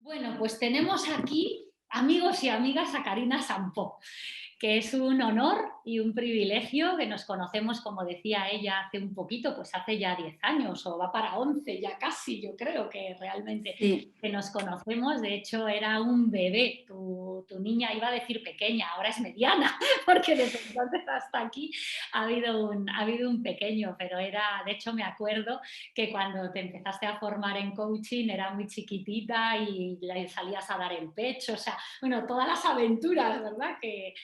Bueno, pues tenemos aquí, amigos y amigas, a Karina Sampó, que es un honor y un privilegio que nos conocemos, como decía ella hace un poquito, pues hace ya 10 años o va para 11 ya casi, yo creo que realmente Sí, que nos conocemos. De hecho, era un bebé, tu niña iba a decir pequeña, ahora es mediana, porque desde entonces hasta aquí ha habido un pequeño, pero era, de hecho me acuerdo que cuando te empezaste a formar en coaching era muy chiquitita y le salías a dar el pecho, o sea, bueno, todas las aventuras, ¿verdad? Que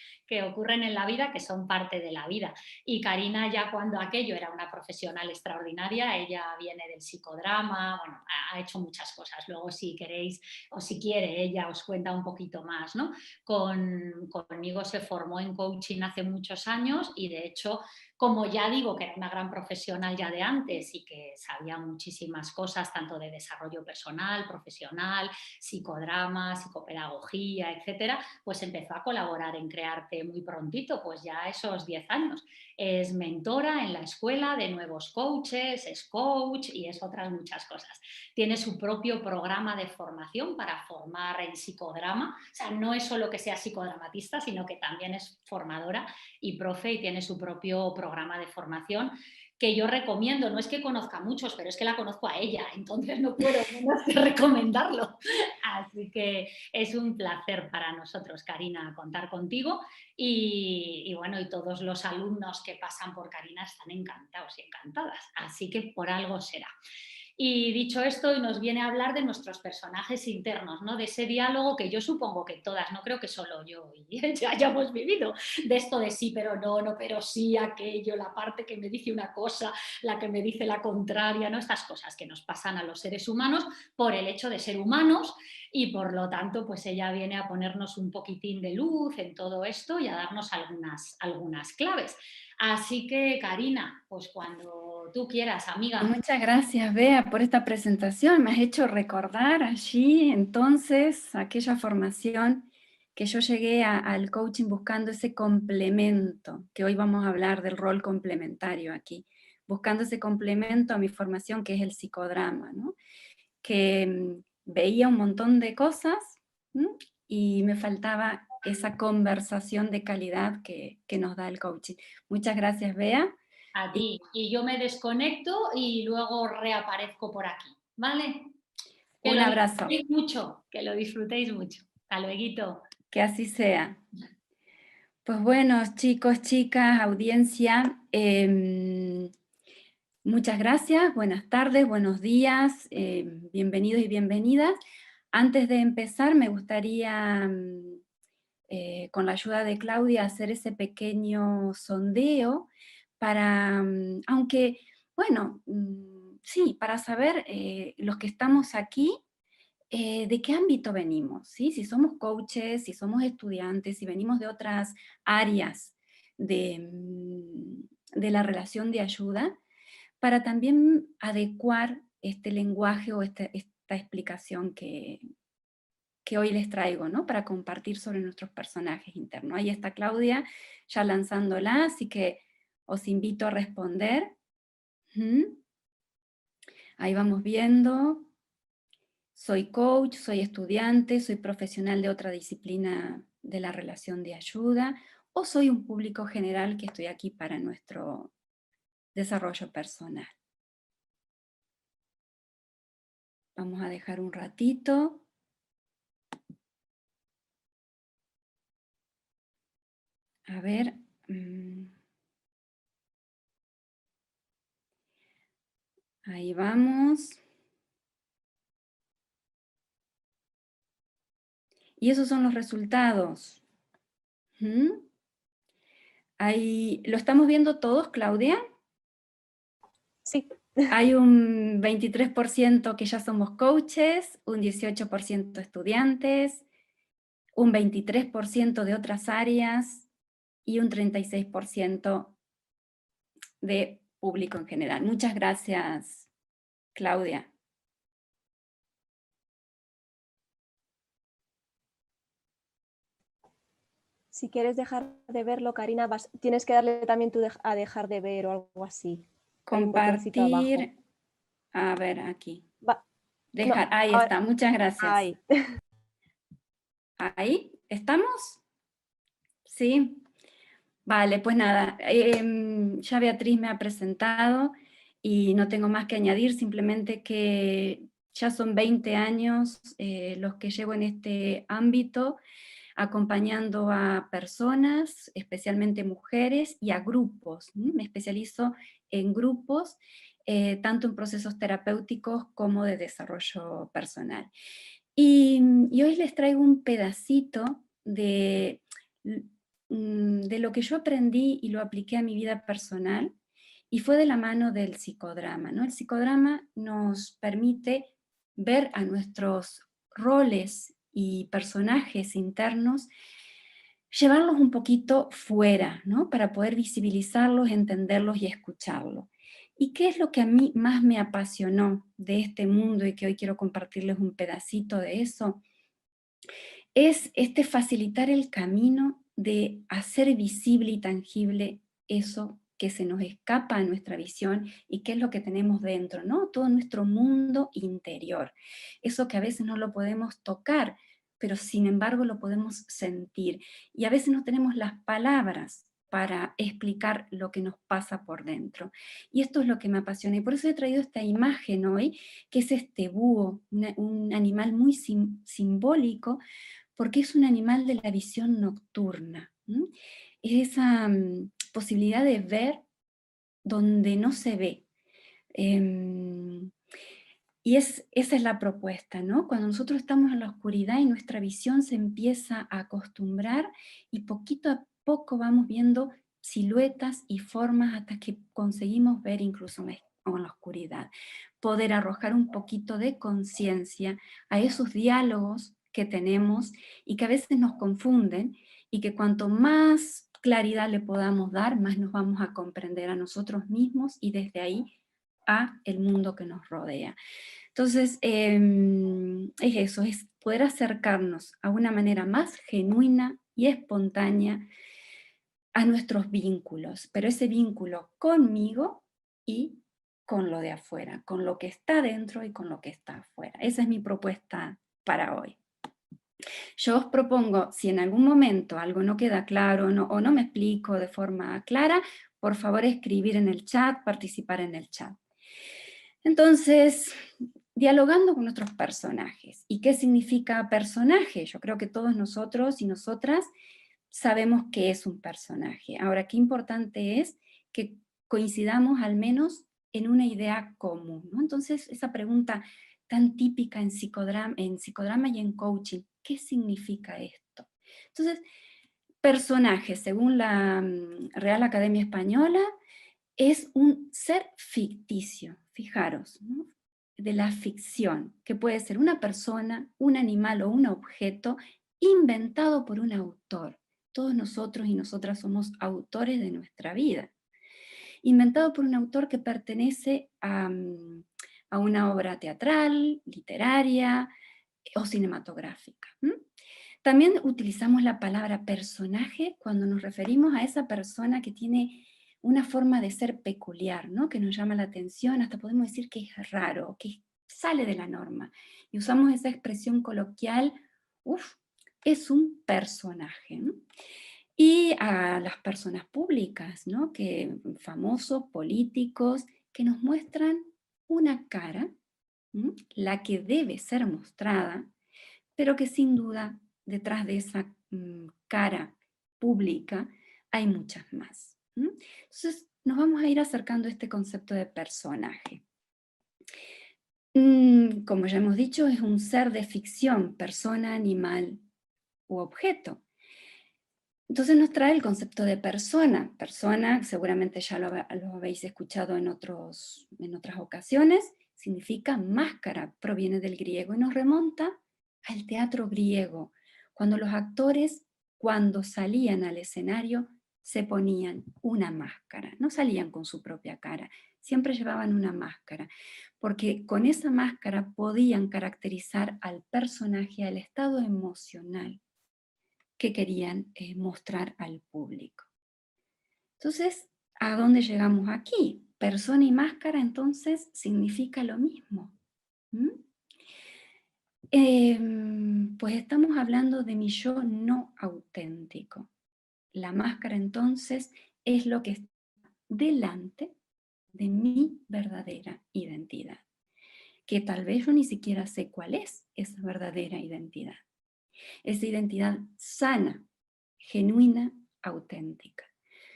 ocurren en la vida, que son parte de la vida. Y Karina, ya cuando aquello era una profesional extraordinaria, ella viene del psicodrama, bueno, ha hecho muchas cosas. Luego, si queréis o si quiere, ella os cuenta un poquito más, ¿no? Conmigo se formó en coaching hace muchos años y de hecho, como ya digo que era una gran profesional ya de antes y que sabía muchísimas cosas, tanto de desarrollo personal, profesional, psicodrama, psicopedagogía, etcétera, pues empezó a colaborar en Crearte muy prontito, pues ya esos 10 años. Es mentora en la escuela de nuevos coaches, es coach y es otras muchas cosas. Tiene su propio programa de formación para formar en psicodrama, o sea, no es solo que sea psicodramatista, sino que también es formadora y profe y tiene su propio programa de formación que yo recomiendo. No es que conozca a muchos, pero es que la conozco a ella, entonces no puedo menos que recomendarlo. Así que es un placer para nosotros, Karina, contar contigo y bueno, y todos los alumnos que pasan por Karina están encantados y encantadas, así que por algo será. Y dicho esto, nos viene a hablar de nuestros personajes internos, ¿no? De ese diálogo que yo supongo que todas, no creo que solo yo y ya hayamos vivido, de esto de sí, pero no, no, pero sí, aquello, la parte que me dice una cosa, la que me dice la contraria, ¿no? Estas cosas que nos pasan a los seres humanos por el hecho de ser humanos y por lo tanto, pues ella viene a ponernos un poquitín de luz en todo esto y a darnos algunas claves. Así que, Karina, pues cuando tú quieras, amiga. muchas gracias, Bea, por esta presentación. Me has hecho recordar allí entonces aquella formación que yo llegué al coaching buscando ese complemento, que hoy vamos a hablar del rol complementario aquí, buscando ese complemento a mi formación que es el psicodrama, ¿no? Que veía un montón de cosas, ¿m? Y me faltaba esa conversación de calidad que nos da el coaching. Muchas gracias, Bea. A ti. Y yo me desconecto y luego reaparezco por aquí, ¿vale? Que Un lo abrazo, disfrutéis mucho, que lo disfrutéis mucho. Hasta luego. que así sea. Pues bueno, chicos, chicas, audiencia, muchas gracias, buenas tardes, buenos días, bienvenidos y bienvenidas. Antes de empezar, me gustaría, con la ayuda de Claudia, hacer ese pequeño sondeo para, aunque, bueno, sí, para saber los que estamos aquí, de qué ámbito venimos, ¿sí? Si somos coaches, si somos estudiantes, si venimos de otras áreas de la relación de ayuda, para también adecuar este lenguaje o esta explicación que hoy les traigo, ¿no? Para compartir sobre nuestros personajes internos. Ahí está Claudia ya lanzándola, así que os invito a responder. Ujú. Ahí vamos viendo. Soy coach, soy estudiante, soy profesional de otra disciplina de la relación de ayuda, o soy un público general que estoy aquí para nuestro desarrollo personal. Vamos a dejar un ratito. A ver. Ahí vamos. Y esos son los resultados. ¿Mm? Ahí, ¿lo estamos viendo todos, Claudia? Sí. Hay un 23% que ya somos coaches, un 18% estudiantes, un 23% de otras áreas y un 36% de público en general. Muchas gracias, Claudia. Si quieres dejar de verlo, Karina, tienes que darle también tú a dejar de ver o algo así. Hay un botoncito abajo. Compartir, a ver aquí. Dejar, ahí ahora- está, muchas gracias. Ahí. ¿Ahí? ¿Estamos? Sí. Vale, pues nada, ya Beatriz me ha presentado y no tengo más que añadir, simplemente que ya son 20 años los que llevo en este ámbito, acompañando a personas, especialmente mujeres, y a grupos. Me especializo en grupos, tanto en procesos terapéuticos como de desarrollo personal. Y hoy les traigo un pedacito de lo que yo aprendí y lo apliqué a mi vida personal, y fue de la mano del psicodrama, ¿no? El psicodrama nos permite ver a nuestros roles y personajes internos, llevarlos un poquito fuera, ¿no? Para poder visibilizarlos, entenderlos y escucharlos. ¿Y qué es lo que a mí más me apasionó de este mundo y que hoy quiero compartirles un pedacito de eso? Es facilitar el camino de hacer visible y tangible eso que se nos escapa a nuestra visión y qué es lo que tenemos dentro, ¿no? Todo nuestro mundo interior. Eso que a veces no lo podemos tocar, pero sin embargo lo podemos sentir. Y a veces no tenemos las palabras para explicar lo que nos pasa por dentro. Y esto es lo que me apasiona. Y por eso he traído esta imagen hoy, que es este búho, un animal muy simbólico, porque es un animal de la visión nocturna. Es esa posibilidad de ver donde no se ve. Y esa es la propuesta, ¿no? Cuando nosotros estamos en la oscuridad y nuestra visión se empieza a acostumbrar, y poquito a poco vamos viendo siluetas y formas hasta que conseguimos ver incluso en la oscuridad. Poder arrojar un poquito de conciencia a esos diálogos que tenemos y que a veces nos confunden, y que cuanto más claridad le podamos dar, más nos vamos a comprender a nosotros mismos y desde ahí a el mundo que nos rodea. Entonces, es eso, es poder acercarnos a una manera más genuina y espontánea a nuestros vínculos, pero ese vínculo conmigo y con lo de afuera, con lo que está dentro y con lo que está afuera. Esa es mi propuesta para hoy. Yo os propongo, si en algún momento algo no queda claro o no me explico de forma clara, por favor escribir en el chat, participar en el chat. Entonces, dialogando con nuestros personajes. ¿Y qué significa personaje? Yo creo que todos nosotros y nosotras sabemos qué es un personaje. Ahora, qué importante es que coincidamos al menos en una idea común, ¿no? Entonces, esa pregunta tan típica en psicodrama y en coaching, ¿qué significa esto? Entonces, personaje, según la Real Academia Española, es un ser ficticio, fijaros, ¿no? De la ficción, que puede ser una persona, un animal o un objeto inventado por un autor. Todos nosotros y nosotras somos autores de nuestra vida. Inventado por un autor que pertenece a una obra teatral, literaria o cinematográfica. También utilizamos la palabra personaje cuando nos referimos a esa persona que tiene una forma de ser peculiar, ¿no? Que nos llama la atención, hasta podemos decir que es raro, que sale de la norma. Y usamos esa expresión coloquial, es un personaje, ¿no? Y a las personas públicas, ¿no? Famosos, políticos, que nos muestran una cara, la que debe ser mostrada, pero que sin duda detrás de esa cara pública hay muchas más. Entonces nos vamos a ir acercando a este concepto de personaje. Como ya hemos dicho, es un ser de ficción, persona, animal u objeto. Entonces nos trae el concepto de persona. Persona, seguramente ya lo habéis escuchado en otras ocasiones, significa máscara, proviene del griego y nos remonta al teatro griego, cuando los actores, cuando salían al escenario, se ponían una máscara, no salían con su propia cara, siempre llevaban una máscara, porque con esa máscara podían caracterizar al personaje, al estado emocional que querían mostrar al público. Entonces, ¿a dónde llegamos aquí? Persona y máscara entonces significa lo mismo. Pues estamos hablando de mi yo no auténtico. La máscara entonces es lo que está delante de mi verdadera identidad, que tal vez yo ni siquiera sé cuál es esa verdadera identidad. Esa identidad sana, genuina, auténtica.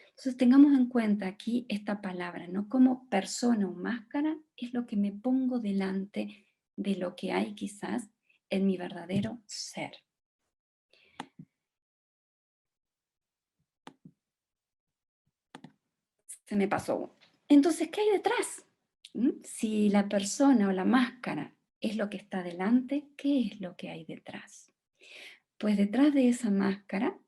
Entonces tengamos en cuenta aquí esta palabra, ¿no? Como persona o máscara es lo que me pongo delante de lo que hay quizás en mi verdadero ser. Se me pasó. Entonces, ¿qué hay detrás? Si la persona o la máscara es lo que está delante, ¿qué es lo que hay detrás? Pues detrás de esa máscara,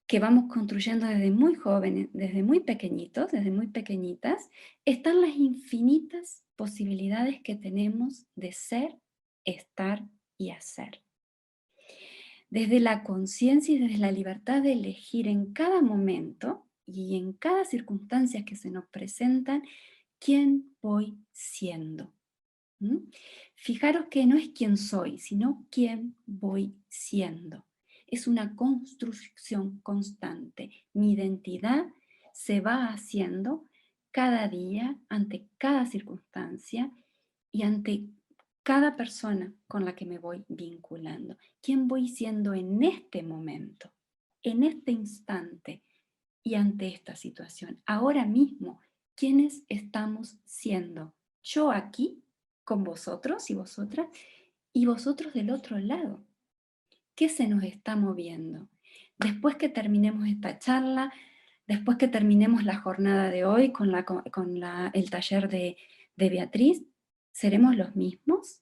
que vamos construyendo desde muy jóvenes, desde muy pequeñitos, desde muy pequeñitas, están las infinitas posibilidades que tenemos de ser, estar y hacer. Desde la conciencia y desde la libertad de elegir en cada momento y en cada circunstancia que se nos presentan, quién voy siendo. Fijaros que no es quién soy, sino quién voy siendo. Es una construcción constante. Mi identidad se va haciendo cada día, ante cada circunstancia y ante cada persona con la que me voy vinculando. ¿Quién voy siendo en este momento, en este instante y ante esta situación? Ahora mismo, ¿quiénes estamos siendo? Yo aquí, con vosotros y vosotras, y vosotros del otro lado. ¿Qué se nos está moviendo? Después que terminemos esta charla, después que terminemos la jornada de hoy con el taller de Beatriz, ¿seremos los mismos?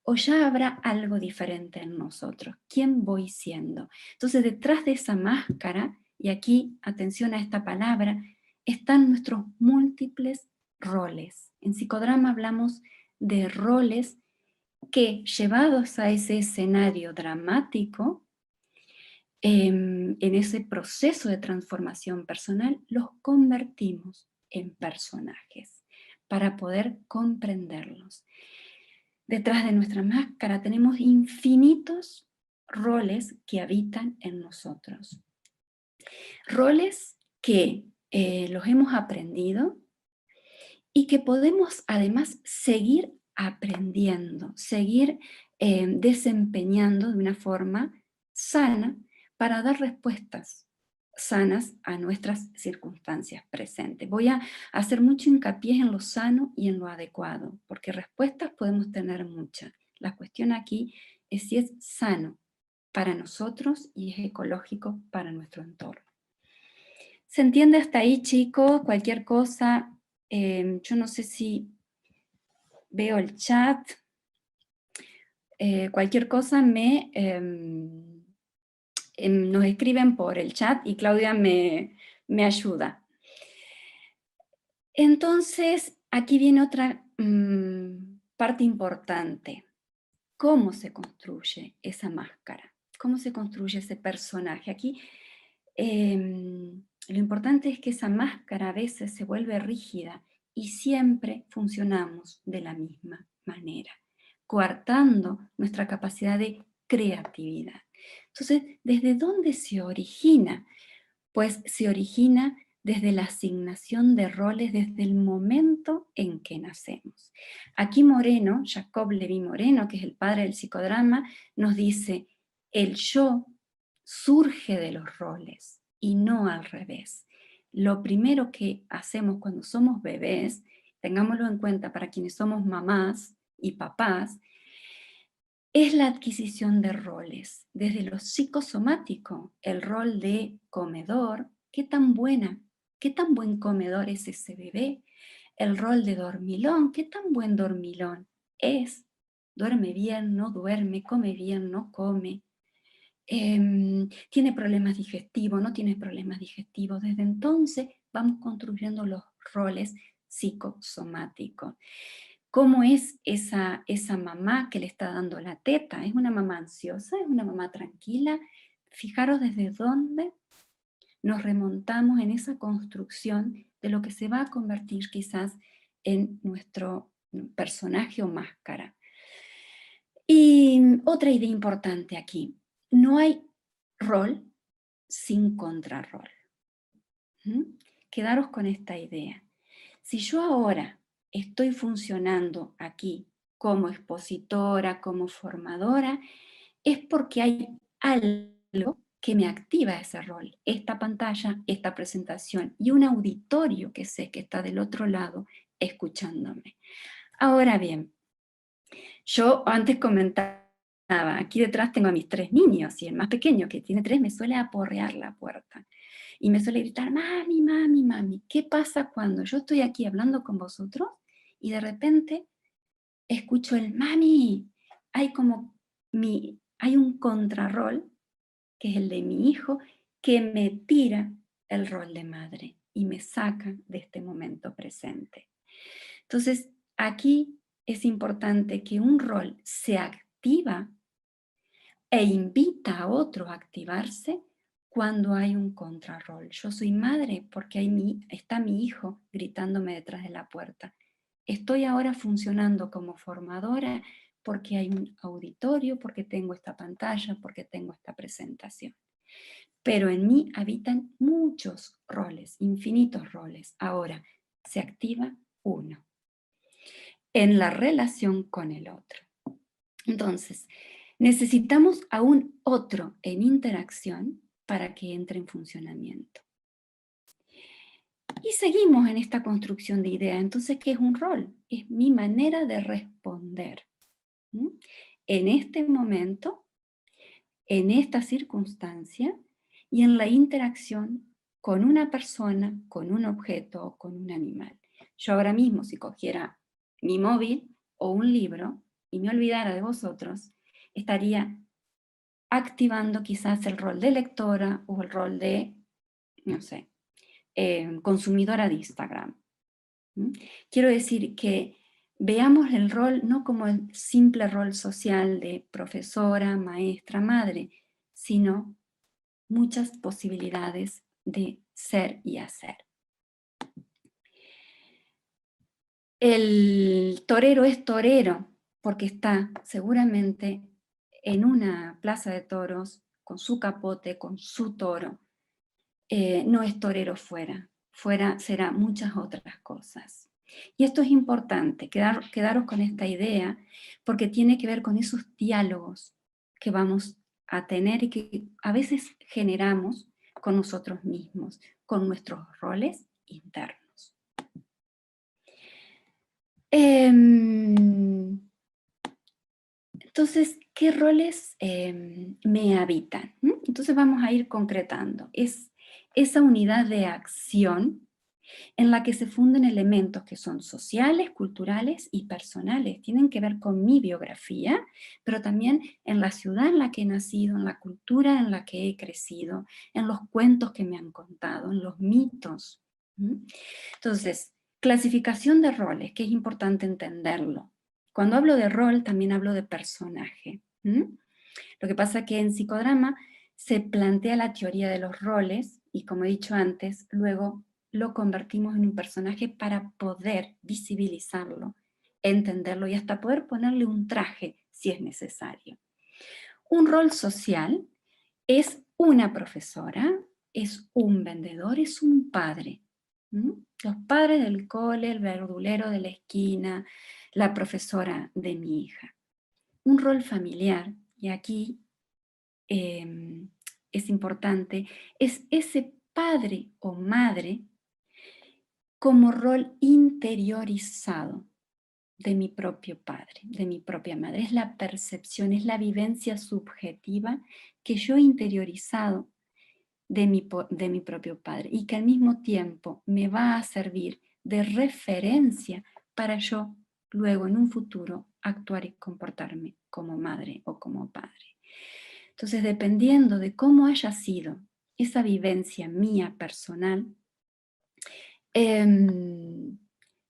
¿O ya habrá algo diferente en nosotros? ¿Quién voy siendo? Entonces, detrás de esa máscara, y aquí, atención a esta palabra, están nuestros múltiples roles. En psicodrama hablamos de roles que, llevados a ese escenario dramático, en ese proceso de transformación personal, los convertimos en personajes para poder comprenderlos. Detrás de nuestra máscara tenemos infinitos roles que habitan en nosotros. Roles que los hemos aprendido y que podemos además seguir aprendiendo, seguir desempeñando de una forma sana para dar respuestas sanas a nuestras circunstancias presentes. Voy a hacer mucho hincapié en lo sano y en lo adecuado, porque respuestas podemos tener muchas. La cuestión aquí es si es sano para nosotros y es ecológico para nuestro entorno. ¿Se entiende hasta ahí, chicos? Cualquier cosa, yo no sé si veo el chat. Cualquier cosa nos escriben por el chat y Claudia me ayuda. Entonces, aquí viene otra parte importante. ¿Cómo se construye esa máscara? ¿Cómo se construye ese personaje? Aquí lo importante es que esa máscara a veces se vuelve rígida y siempre funcionamos de la misma manera, coartando nuestra capacidad de creatividad. Entonces, ¿desde dónde se origina? Pues se origina desde la asignación de roles desde el momento en que nacemos. Aquí Moreno, Jacob Levi Moreno, que es el padre del psicodrama, nos dice, el yo surge de los roles y no al revés. Lo primero que hacemos cuando somos bebés, tengámoslo en cuenta para quienes somos mamás y papás, es la adquisición de roles, desde lo psicosomático, el rol de comedor, qué tan buen comedor es ese bebé, el rol de dormilón, qué tan buen dormilón es, duerme bien, no duerme, come bien, no come, tiene problemas digestivos, no tiene problemas digestivos. Desde entonces vamos construyendo los roles psicosomáticos. ¿Cómo es esa mamá que le está dando la teta? ¿Es una mamá ansiosa? ¿Es una mamá tranquila? Fijaros desde dónde nos remontamos en esa construcción de lo que se va a convertir quizás en nuestro personaje o máscara. Y otra idea importante aquí, no hay rol sin contrarrol. Quedaros con esta idea. Si yo ahora estoy funcionando aquí como expositora, como formadora, es porque hay algo que me activa ese rol, esta pantalla, esta presentación y un auditorio que sé que está del otro lado escuchándome. Ahora bien, yo antes comentaba, aquí detrás tengo a mis 3 niños y el más pequeño que tiene 3 me suele aporrear la puerta y me suele gritar, mami, mami, mami. ¿Qué pasa cuando yo estoy aquí hablando con vosotros y de repente escucho el mami? Hay un contrarrol, que es el de mi hijo, que me tira el rol de madre y me saca de este momento presente. Entonces, aquí es importante que un rol se activa e invita a otro a activarse cuando hay un contrarrol. Yo soy madre porque está mi hijo gritándome detrás de la puerta. Estoy ahora funcionando como formadora porque hay un auditorio, porque tengo esta pantalla, porque tengo esta presentación. Pero en mí habitan muchos roles, infinitos roles. Ahora, se activa uno en la relación con el otro. Entonces, necesitamos a un otro en interacción para que entre en funcionamiento. Y seguimos en esta construcción de ideas. Entonces, ¿qué es un rol? Es mi manera de responder. En este momento, en esta circunstancia y en la interacción con una persona, con un objeto o con un animal. Yo ahora mismo, si cogiera mi móvil o un libro y me olvidara de vosotros, estaría activando quizás el rol de lectora o el rol de, no sé, consumidora de Instagram. Quiero decir que veamos el rol no como el simple rol social de profesora, maestra, madre, sino muchas posibilidades de ser y hacer. El torero es torero porque está seguramente en una plaza de toros con su capote, con su toro. No es torero fuera. Fuera será muchas otras cosas. Y esto es importante, quedaros con esta idea, porque tiene que ver con esos diálogos que vamos a tener y que a veces generamos con nosotros mismos, con nuestros roles internos. Entonces, ¿qué roles me habitan? Entonces vamos a ir concretando. Es esa unidad de acción en la que se funden elementos que son sociales, culturales y personales. Tienen que ver con mi biografía, pero también en la ciudad en la que he nacido, en la cultura en la que he crecido, en los cuentos que me han contado, en los mitos. Entonces, clasificación de roles, que es importante entenderlo. Cuando hablo de rol, también hablo de personaje. Lo que pasa es que en psicodrama se plantea la teoría de los roles y, como he dicho antes, luego lo convertimos en un personaje para poder visibilizarlo, entenderlo y hasta poder ponerle un traje si es necesario. Un rol social es una profesora, es un vendedor, es un padre. Los padres del cole, el verdulero de la esquina, la profesora de mi hija. Un rol familiar, y aquí es importante, es ese padre o madre como rol interiorizado de mi propio padre, de mi propia madre. Es la percepción, es la vivencia subjetiva que yo he interiorizado de mi propio padre y que al mismo tiempo me va a servir de referencia para yo luego en un futuro actuar y comportarme como madre o como padre. Entonces, dependiendo de cómo haya sido esa vivencia mía personal,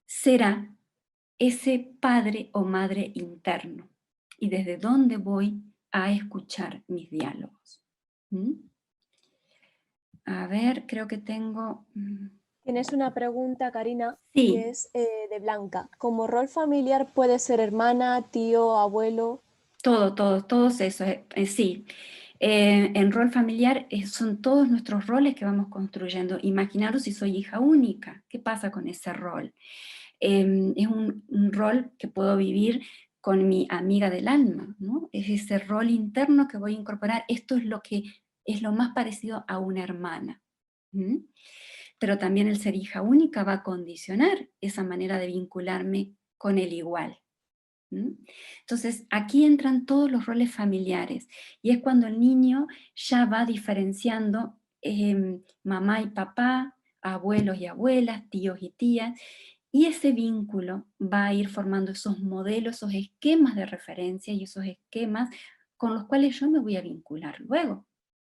será ese padre o madre interno y desde dónde voy a escuchar mis diálogos. A ver, creo que tengo... Tienes una pregunta, Karina, Sí. que es de Blanca. ¿Como rol familiar puede ser hermana, tío, abuelo? Todos esos, sí. En rol familiar son todos nuestros roles que vamos construyendo. Imaginaros si soy hija única, ¿qué pasa con ese rol? Es un rol que puedo vivir con mi amiga del alma, ¿no? Es ese rol interno que voy a incorporar. Esto es lo que es lo más parecido a una hermana. ¿Mm? Pero también el ser hija única va a condicionar esa manera de vincularme con el igual. ¿Mm? Entonces, aquí entran todos los roles familiares y es cuando el niño ya va diferenciando mamá y papá, abuelos y abuelas, tíos y tías, y ese vínculo va a ir formando esos modelos, esos esquemas de referencia y esos esquemas con los cuales yo me voy a vincular luego.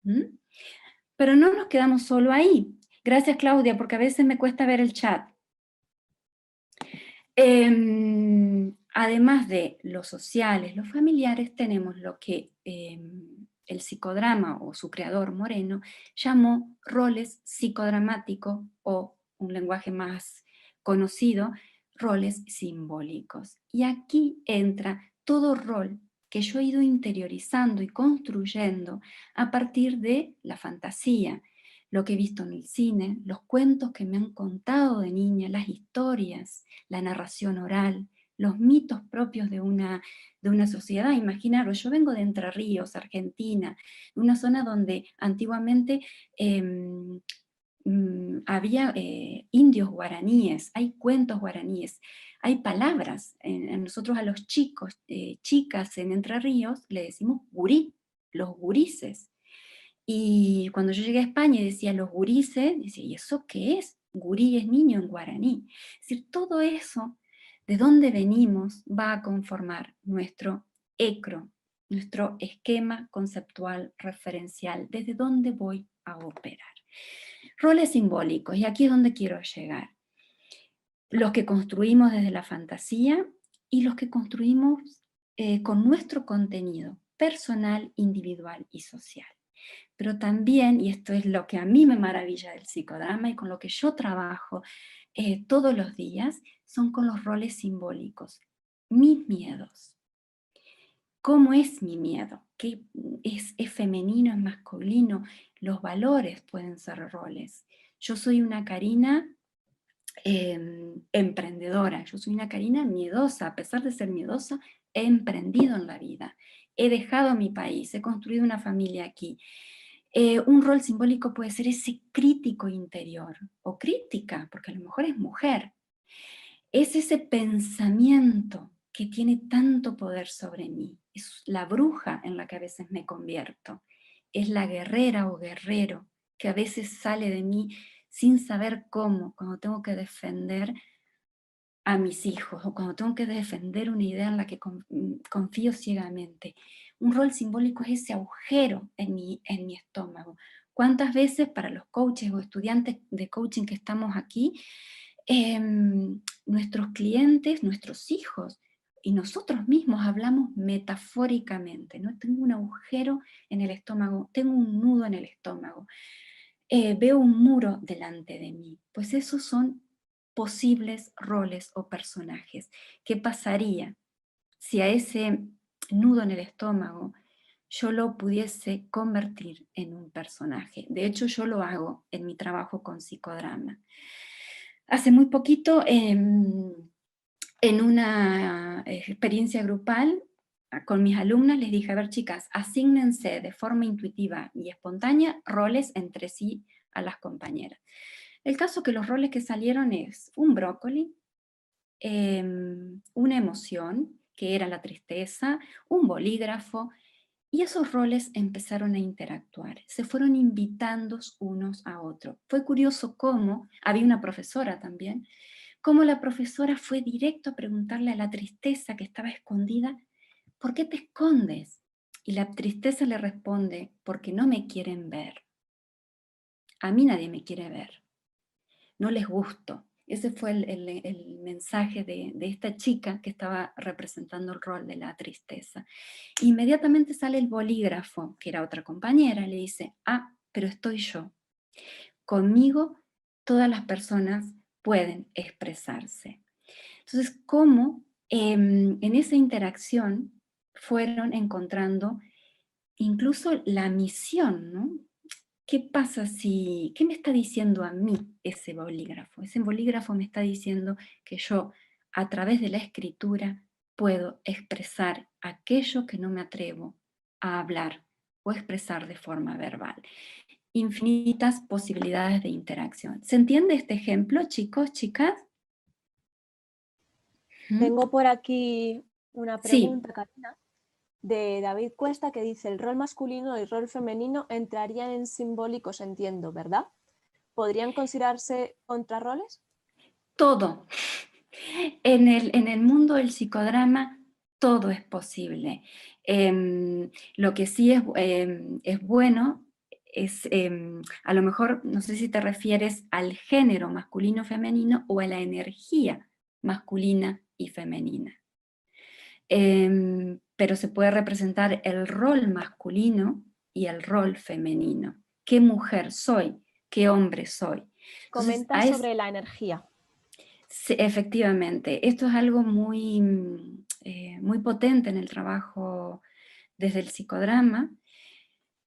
¿Mm? Pero no nos quedamos solo ahí. Gracias, Claudia, porque a veces me cuesta ver el chat. Además de los sociales, los familiares, tenemos lo que el psicodrama o su creador Moreno llamó roles psicodramáticos o un lenguaje más conocido, roles simbólicos. Y aquí entra todo rol que yo he ido interiorizando y construyendo a partir de la fantasía, lo que he visto en el cine, los cuentos que me han contado de niña, las historias, la narración oral, los mitos propios de una sociedad. Imaginaros, yo vengo de Entre Ríos, Argentina, una zona donde antiguamente había indios guaraníes, hay cuentos guaraníes, hay palabras. Nosotros a los chicos, chicas en Entre Ríos le decimos gurí, los gurises. Y cuando yo llegué a España y decía los gurises, decía, ¿y eso qué es? Gurí es niño en guaraní. Es decir, todo eso, de dónde venimos, va a conformar nuestro ECRO, nuestro esquema conceptual referencial, desde dónde voy a operar. Roles simbólicos, y aquí es donde quiero llegar. Los que construimos desde la fantasía y los que construimos con nuestro contenido personal, individual y social. Pero también, y esto es lo que a mí me maravilla del psicodrama y con lo que yo trabajo todos los días, son con los roles simbólicos. Mis miedos. ¿Cómo es mi miedo? ¿Qué es femenino, es masculino? Los valores pueden ser roles. Yo soy una Karina emprendedora, yo soy una Karina miedosa. A pesar de ser miedosa, he emprendido en la vida. He dejado mi país, he construido una familia aquí. Un rol simbólico puede ser ese crítico interior, o crítica, porque a lo mejor es mujer. Es ese pensamiento que tiene tanto poder sobre mí. Es la bruja en la que a veces me convierto. Es la guerrera o guerrero que a veces sale de mí sin saber cómo, cuando tengo que defender a mis hijos o cuando tengo que defender una idea en la que confío ciegamente. Un rol simbólico es ese agujero en mi estómago. ¿Cuántas veces para los coaches o estudiantes de coaching que estamos aquí, nuestros clientes, nuestros hijos y nosotros mismos hablamos metafóricamente, ¿no? Tengo un agujero en el estómago, tengo un nudo en el estómago, veo un muro delante de mí? Pues esos son posibles roles o personajes. ¿Qué pasaría si a ese nudo en el estómago yo lo pudiese convertir en un personaje? De hecho, yo lo hago en mi trabajo con psicodrama. Hace muy poquito, en una experiencia grupal, con mis alumnas les dije, a ver chicas, asígnense de forma intuitiva y espontánea roles entre sí a las compañeras. El caso que los roles que salieron es un brócoli, una emoción, que era la tristeza, un bolígrafo, y esos roles empezaron a interactuar, se fueron invitando unos a otros. Fue curioso cómo, había una profesora también, cómo la profesora fue directo a preguntarle a la tristeza que estaba escondida, ¿por qué te escondes? Y la tristeza le responde, porque no me quieren ver. A mí nadie me quiere ver. No les gusto. Ese fue el mensaje de esta chica que estaba representando el rol de la tristeza. Inmediatamente sale el bolígrafo, que era otra compañera, le dice, ah, pero estoy yo. Conmigo todas las personas pueden expresarse. Entonces, ¿cómo en esa interacción fueron encontrando incluso la misión, ¿no? ¿Qué pasa si, qué me está diciendo a mí ese bolígrafo? Ese bolígrafo me está diciendo que yo, a través de la escritura, puedo expresar aquello que no me atrevo a hablar o expresar de forma verbal. Infinitas posibilidades de interacción. ¿Se entiende este ejemplo, chicos, chicas? Tengo por aquí una Sí, pregunta, Karina, de David Cuesta, que dice: el rol masculino y el rol femenino entrarían en simbólicos, entiendo, ¿verdad? ¿Podrían considerarse contrarroles? todo. En el mundo del psicodrama todo es posible. Lo que sí es bueno es, a lo mejor, no sé si te refieres al género masculino-femenino o a la energía masculina y femenina. Pero se puede representar el rol masculino y el rol femenino. ¿Qué mujer soy? ¿Qué hombre soy? Entonces, Comenta sobre la energía. sí, efectivamente, esto es algo muy, muy potente en el trabajo desde el psicodrama,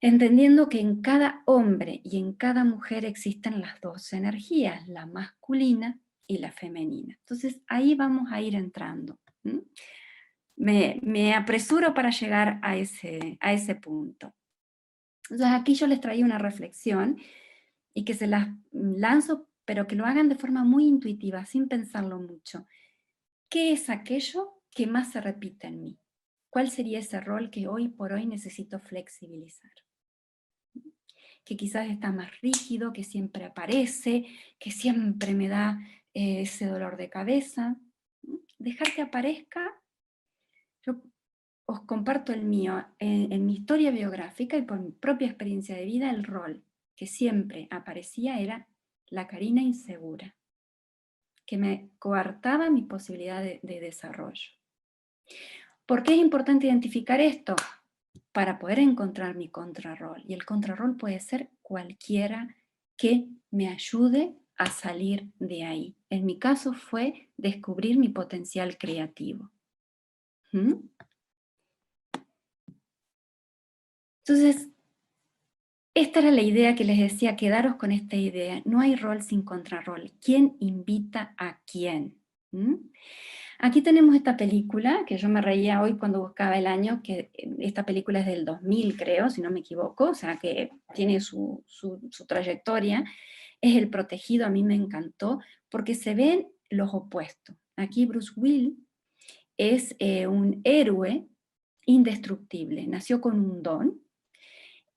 entendiendo que en cada hombre y en cada mujer existen las dos energías, la masculina y la femenina. Entonces ahí vamos a ir entrando. Me apresuro para llegar a ese punto. Entonces aquí yo les traía una reflexión y que se las lanzo, pero que lo hagan de forma muy intuitiva, sin pensarlo mucho. ¿Qué es aquello que más se repite en mí? ¿Cuál sería ese rol que hoy por hoy necesito flexibilizar? Que quizás está más rígido, que siempre aparece, que siempre me da ese dolor de cabeza. Dejar que aparezca. Yo os comparto el mío. En mi historia biográfica y por mi propia experiencia de vida, el rol que siempre aparecía era la Karina insegura, que me coartaba mi posibilidad de desarrollo. ¿Por qué es importante identificar esto? Para poder encontrar mi contrarrol. Y el contrarrol puede ser cualquiera que me ayude a salir de ahí. En mi caso fue descubrir mi potencial creativo. Entonces, esta era la idea que les decía, quedaros con esta idea. No hay rol sin contrarrol. ¿Quién invita a quién? Aquí tenemos esta película, que yo me reía hoy cuando buscaba el año, que esta película es del 2000, creo, si no me equivoco, o sea que tiene su trayectoria. Es El Protegido, a mí me encantó, porque se ven los opuestos. Aquí Bruce Willis es un héroe indestructible, nació con un don,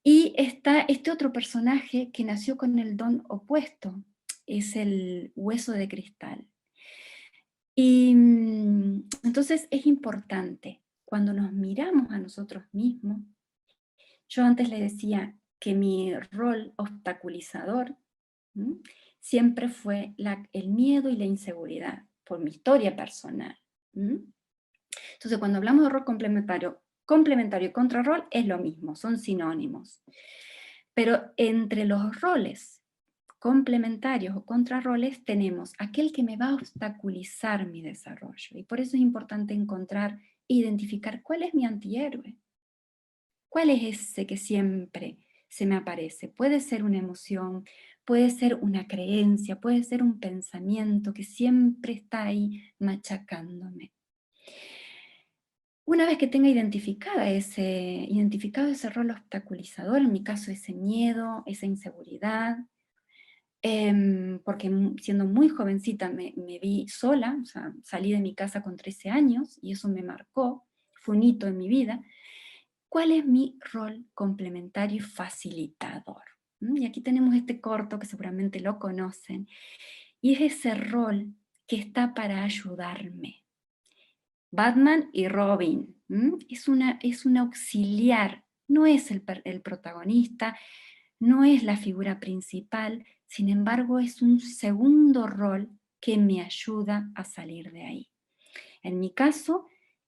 y está este otro personaje que nació con el don opuesto, es el Hueso de Cristal. Y entonces es importante, cuando nos miramos a nosotros mismos, yo antes le decía que mi rol obstaculizador siempre fue el miedo y la inseguridad, por mi historia personal. Entonces cuando hablamos de rol complementario y contrarrol es lo mismo, son sinónimos. Pero entre los roles complementarios o contrarroles tenemos aquel que me va a obstaculizar mi desarrollo. Y por eso es importante encontrar e identificar cuál es mi antihéroe. ¿Cuál es ese que siempre se me aparece? Puede ser una emoción, puede ser una creencia, puede ser un pensamiento que siempre está ahí machacándome. Una vez que tenga identificado ese rol obstaculizador, en mi caso ese miedo, esa inseguridad, porque siendo muy jovencita me vi sola, o sea, salí de mi casa con 13 años y eso me marcó, fue un hito en mi vida. ¿Cuál es mi rol complementario y facilitador? Y aquí tenemos este corto que seguramente lo conocen, y es ese rol que está para ayudarme. Batman y Robin, es un auxiliar, no es el protagonista, no es la figura principal, sin embargo es un segundo rol que me ayuda a salir de ahí. En mi caso,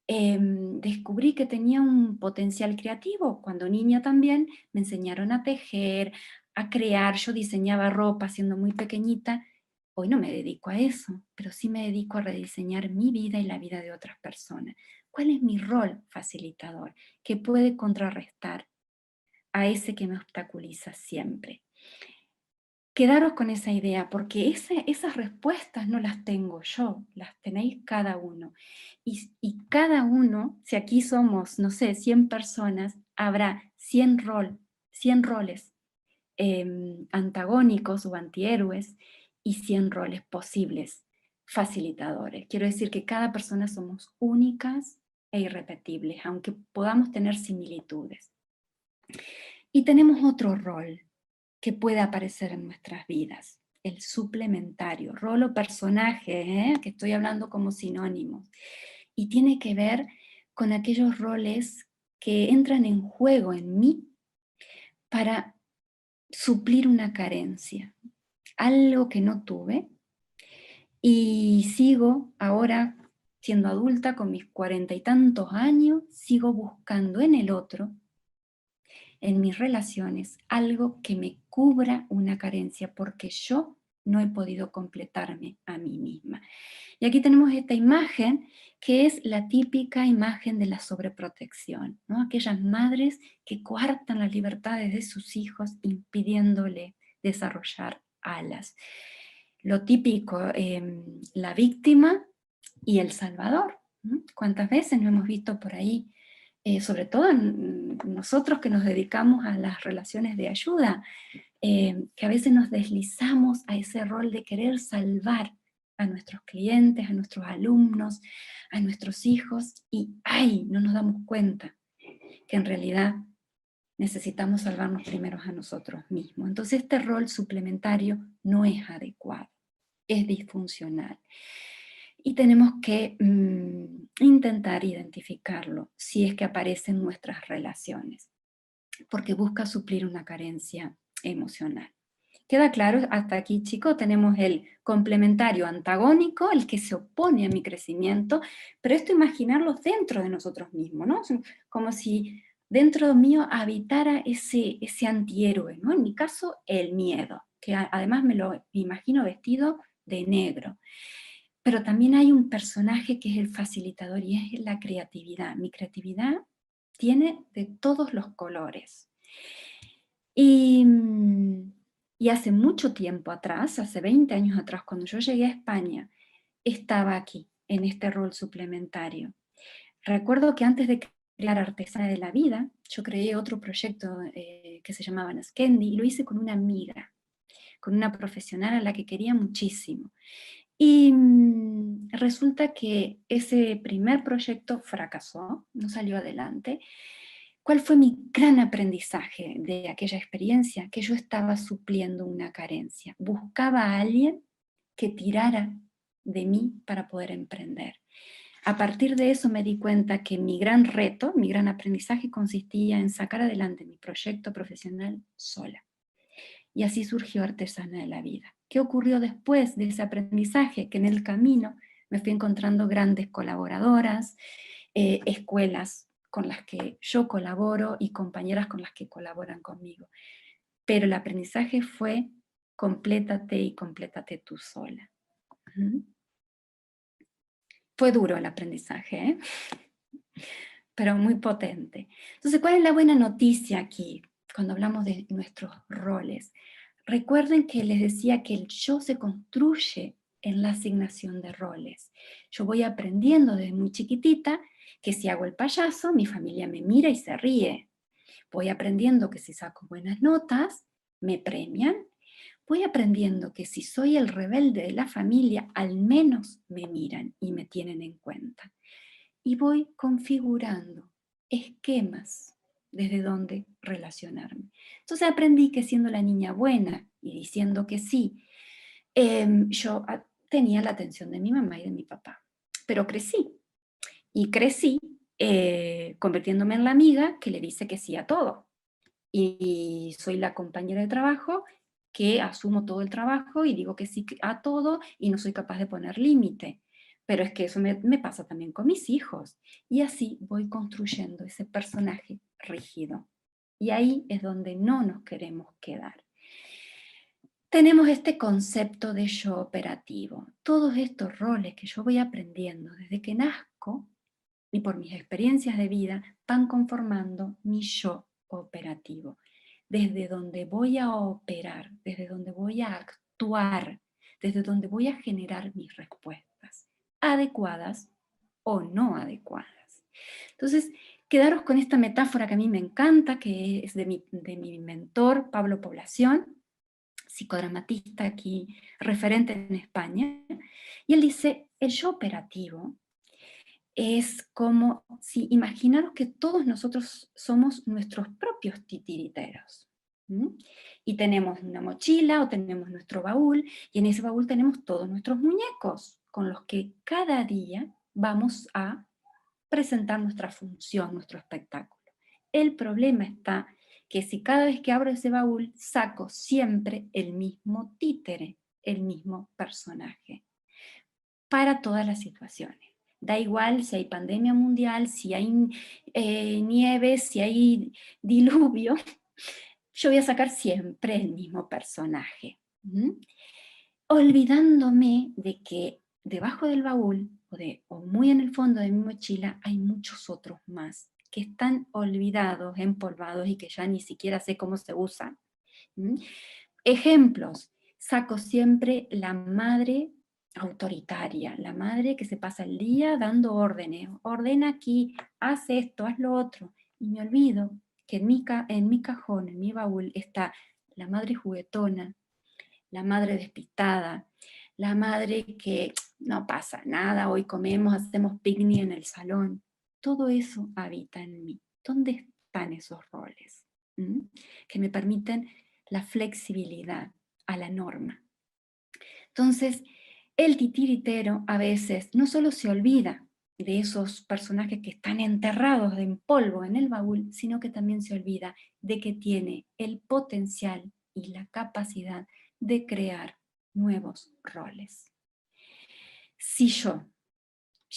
descubrí que tenía un potencial creativo. Cuando niña también me enseñaron a tejer, a crear. Yo diseñaba ropa siendo muy pequeñita Hoy no me dedico a eso, pero sí me dedico a rediseñar mi vida y la vida de otras personas. ¿Cuál es mi rol facilitador que puede contrarrestar a ese que me obstaculiza siempre? Quedaros con esa idea, porque esas respuestas no las tengo yo, las tenéis cada uno. Y cada uno, si aquí somos, no sé, 100 personas, habrá 100 roles antagónicos o antihéroes y 100 roles posibles facilitadores. Quiero decir que cada persona somos únicas e irrepetibles, aunque podamos tener similitudes. Y tenemos otro rol que puede aparecer en nuestras vidas, el suplementario, rol o personaje, que estoy hablando como sinónimos, y tiene que ver con aquellos roles que entran en juego en mí para suplir una carencia, algo que no tuve, y sigo ahora siendo adulta con mis 40 y tantos años, sigo buscando en el otro, en mis relaciones, algo que me cubra una carencia, porque yo no he podido completarme a mí misma. Y aquí tenemos esta imagen que es la típica imagen de la sobreprotección, ¿no? Aquellas madres que coartan las libertades de sus hijos impidiéndole desarrollar alas. Lo típico, la víctima y el salvador. ¿No? ¿Cuántas veces no hemos visto por ahí, sobre todo nosotros que nos dedicamos a las relaciones de ayuda, que a veces nos deslizamos a ese rol de querer salvar a nuestros clientes, a nuestros alumnos, a nuestros hijos, y ¡ay! No nos damos cuenta que en realidad necesitamos salvarnos primero a nosotros mismos. Entonces este rol suplementario no es adecuado, es disfuncional. Y tenemos que intentar identificarlo si es que aparece en nuestras relaciones, porque busca suplir una carencia emocional. ¿Queda claro? Hasta aquí, chicos, tenemos el complementario antagónico, el que se opone a mi crecimiento, pero esto imaginarlo dentro de nosotros mismos, ¿no? Como si dentro mío habitara ese antihéroe, ¿no? En mi caso, el miedo, que además me lo imagino vestido de negro. Pero también hay un personaje que es el facilitador y es la creatividad. Mi creatividad tiene de todos los colores. Y hace mucho tiempo atrás, hace 20 años atrás, cuando yo llegué a España, estaba aquí, en este rol suplementario. Recuerdo que antes de crear Artesana de la Vida, yo creé otro proyecto que se llamaba Naskendi, y lo hice con una amiga, con una profesional a la que quería muchísimo. Y resulta que ese primer proyecto fracasó, no salió adelante. ¿Cuál fue mi gran aprendizaje de aquella experiencia? Que yo estaba supliendo una carencia. Buscaba a alguien que tirara de mí para poder emprender. A partir de eso me di cuenta que mi gran reto, mi gran aprendizaje consistía en sacar adelante mi proyecto profesional sola. Y así surgió Artesana de la Vida. ¿Qué ocurrió después de ese aprendizaje? Que en el camino me fui encontrando grandes colaboradoras, escuelas con las que yo colaboro y compañeras con las que colaboran conmigo. Pero el aprendizaje fue complétate y complétate tú sola. Fue duro el aprendizaje, ¿eh? Pero muy potente. Entonces, ¿cuál es la buena noticia aquí cuando hablamos de nuestros roles? Recuerden que les decía que el yo se construye en la asignación de roles. Yo voy aprendiendo desde muy chiquitita que si hago el payaso, mi familia me mira y se ríe. Voy aprendiendo que si saco buenas notas, me premian. Voy aprendiendo que si soy el rebelde de la familia, al menos me miran y me tienen en cuenta. Y voy configurando esquemas desde donde relacionarme. Entonces aprendí que siendo la niña buena y diciendo que sí, yo tenía la atención de mi mamá y de mi papá. Pero crecí, y crecí convirtiéndome en la amiga que le dice que sí a todo. Y soy la compañera de trabajo que asumo todo el trabajo y digo que sí a todo y no soy capaz de poner límite. Pero es que eso me pasa también con mis hijos. Y así voy construyendo ese personaje rígido. Y ahí es donde no nos queremos quedar. tenemos este concepto de yo operativo. Todos estos roles que yo voy aprendiendo desde que nazco y por mis experiencias de vida van conformando mi yo operativo. Desde donde voy a operar, desde donde voy a actuar, desde donde voy a generar mis respuestas, adecuadas o no adecuadas. Entonces, quedaros con esta metáfora que a mí me encanta, que es de mi mentor, Pablo Población, psicodramatista aquí, referente en España, y él dice, el yo operativo es como si imaginaros que todos nosotros somos nuestros propios titiriteros. ¿Mm? Y tenemos una mochila o tenemos nuestro baúl, y en ese baúl tenemos todos nuestros muñecos, con los que cada día vamos a presentar nuestra función, nuestro espectáculo. El problema está que si cada vez que abro ese baúl saco siempre el mismo títere, el mismo personaje, para todas las situaciones. Da igual si hay pandemia mundial, si hay nieve, si hay diluvio, yo voy a sacar siempre el mismo personaje. ¿Mm? Olvidándome de que debajo del baúl, o muy en el fondo de mi mochila, hay muchos otros más que están olvidados, empolvados y que ya ni siquiera sé cómo se usan. ¿Mm? Ejemplos, saco siempre la madre autoritaria, la madre que se pasa el día dando órdenes, ordena aquí, haz esto, haz lo otro, y me olvido que en mi cajón, en mi baúl, está la madre juguetona, la madre despistada, la madre que no pasa nada, hoy comemos, hacemos picnic en el salón. Todo eso habita en mí. ¿Dónde están esos roles? ¿Mm? Que me permiten la flexibilidad a la norma. Entonces, el titiritero a veces no solo se olvida de esos personajes que están enterrados en polvo en el baúl, sino que también se olvida de que tiene el potencial y la capacidad de crear nuevos roles. Si yo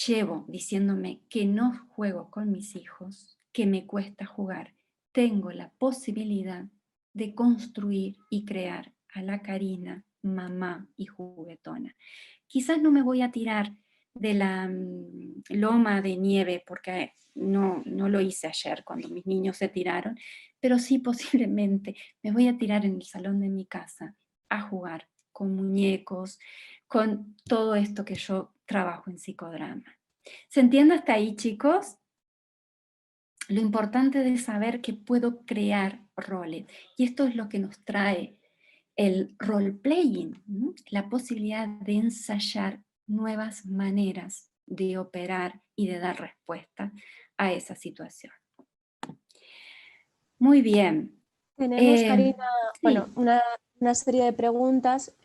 llevo diciéndome que no juego con mis hijos, que me cuesta jugar, tengo la posibilidad de construir y crear a la Karina, mamá y juguetona. Quizás no me voy a tirar de la loma de nieve, porque no lo hice ayer cuando mis niños se tiraron, pero sí posiblemente me voy a tirar en el salón de mi casa a jugar con muñecos, con todo esto que yo trabajo en psicodrama. ¿Se entiende hasta ahí, chicos? Lo importante de saber que puedo crear roles. Y esto es lo que nos trae el role-playing, ¿no? La posibilidad de ensayar nuevas maneras de operar y de dar respuesta a esa situación. Muy bien. Tenemos, Karina, Sí. bueno, una serie de preguntas.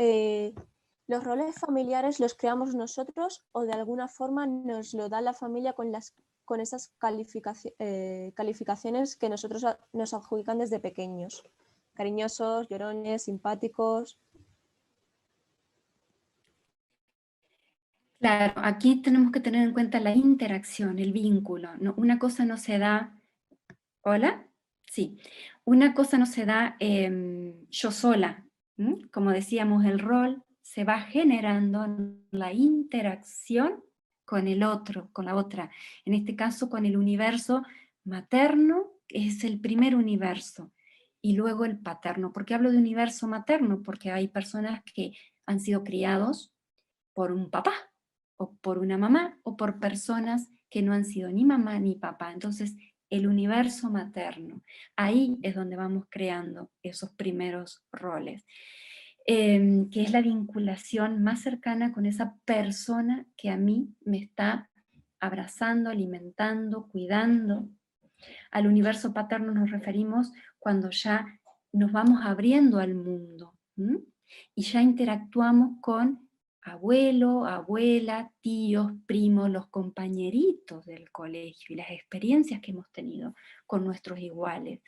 ¿Los roles familiares los creamos nosotros o de alguna forma nos lo da la familia con esas calificaciones que nosotros nos adjudican desde pequeños? Cariñosos, llorones, simpáticos. Claro, aquí tenemos que tener en cuenta la interacción, el vínculo. ¿No? Una cosa no se da... ¿Hola? Sí. Una cosa no se da yo sola. Como decíamos, el rol se va generando en la interacción con el otro, con la otra. En este caso, con el universo materno, que es el primer universo, y luego el paterno. ¿Por qué hablo de universo materno? Porque hay personas que han sido criados por un papá, o por una mamá, o por personas que no han sido ni mamá ni papá. Entonces, el universo materno, ahí es donde vamos creando esos primeros roles, que es la vinculación más cercana con esa persona que a mí me está abrazando, alimentando, cuidando. Al universo paterno nos referimos cuando ya nos vamos abriendo al mundo, y ya interactuamos con abuelo, abuela, tíos, primos, los compañeritos del colegio y las experiencias que hemos tenido con nuestros iguales.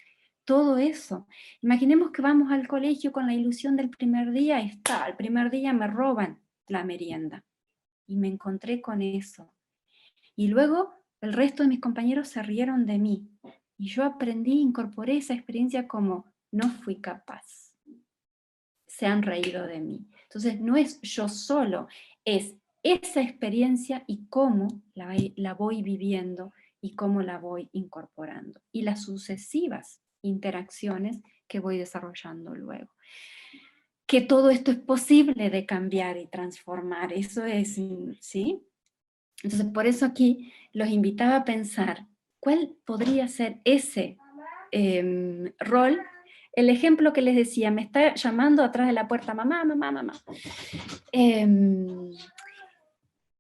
Todo eso. Imaginemos que vamos al colegio con la ilusión del primer día, el primer día me roban la merienda y me encontré con eso. Y luego el resto de mis compañeros se rieron de mí y yo aprendí, incorporé esa experiencia como no fui capaz. se han reído de mí. Entonces no es yo solo, es esa experiencia y cómo la voy viviendo y cómo la voy incorporando. Y las sucesivas interacciones que voy desarrollando luego. Que todo esto es posible de cambiar y transformar, eso es, ¿sí? Entonces por eso aquí los invitaba a pensar, ¿cuál podría ser ese rol? El ejemplo que les decía, me está llamando atrás de la puerta, mamá, mamá, mamá.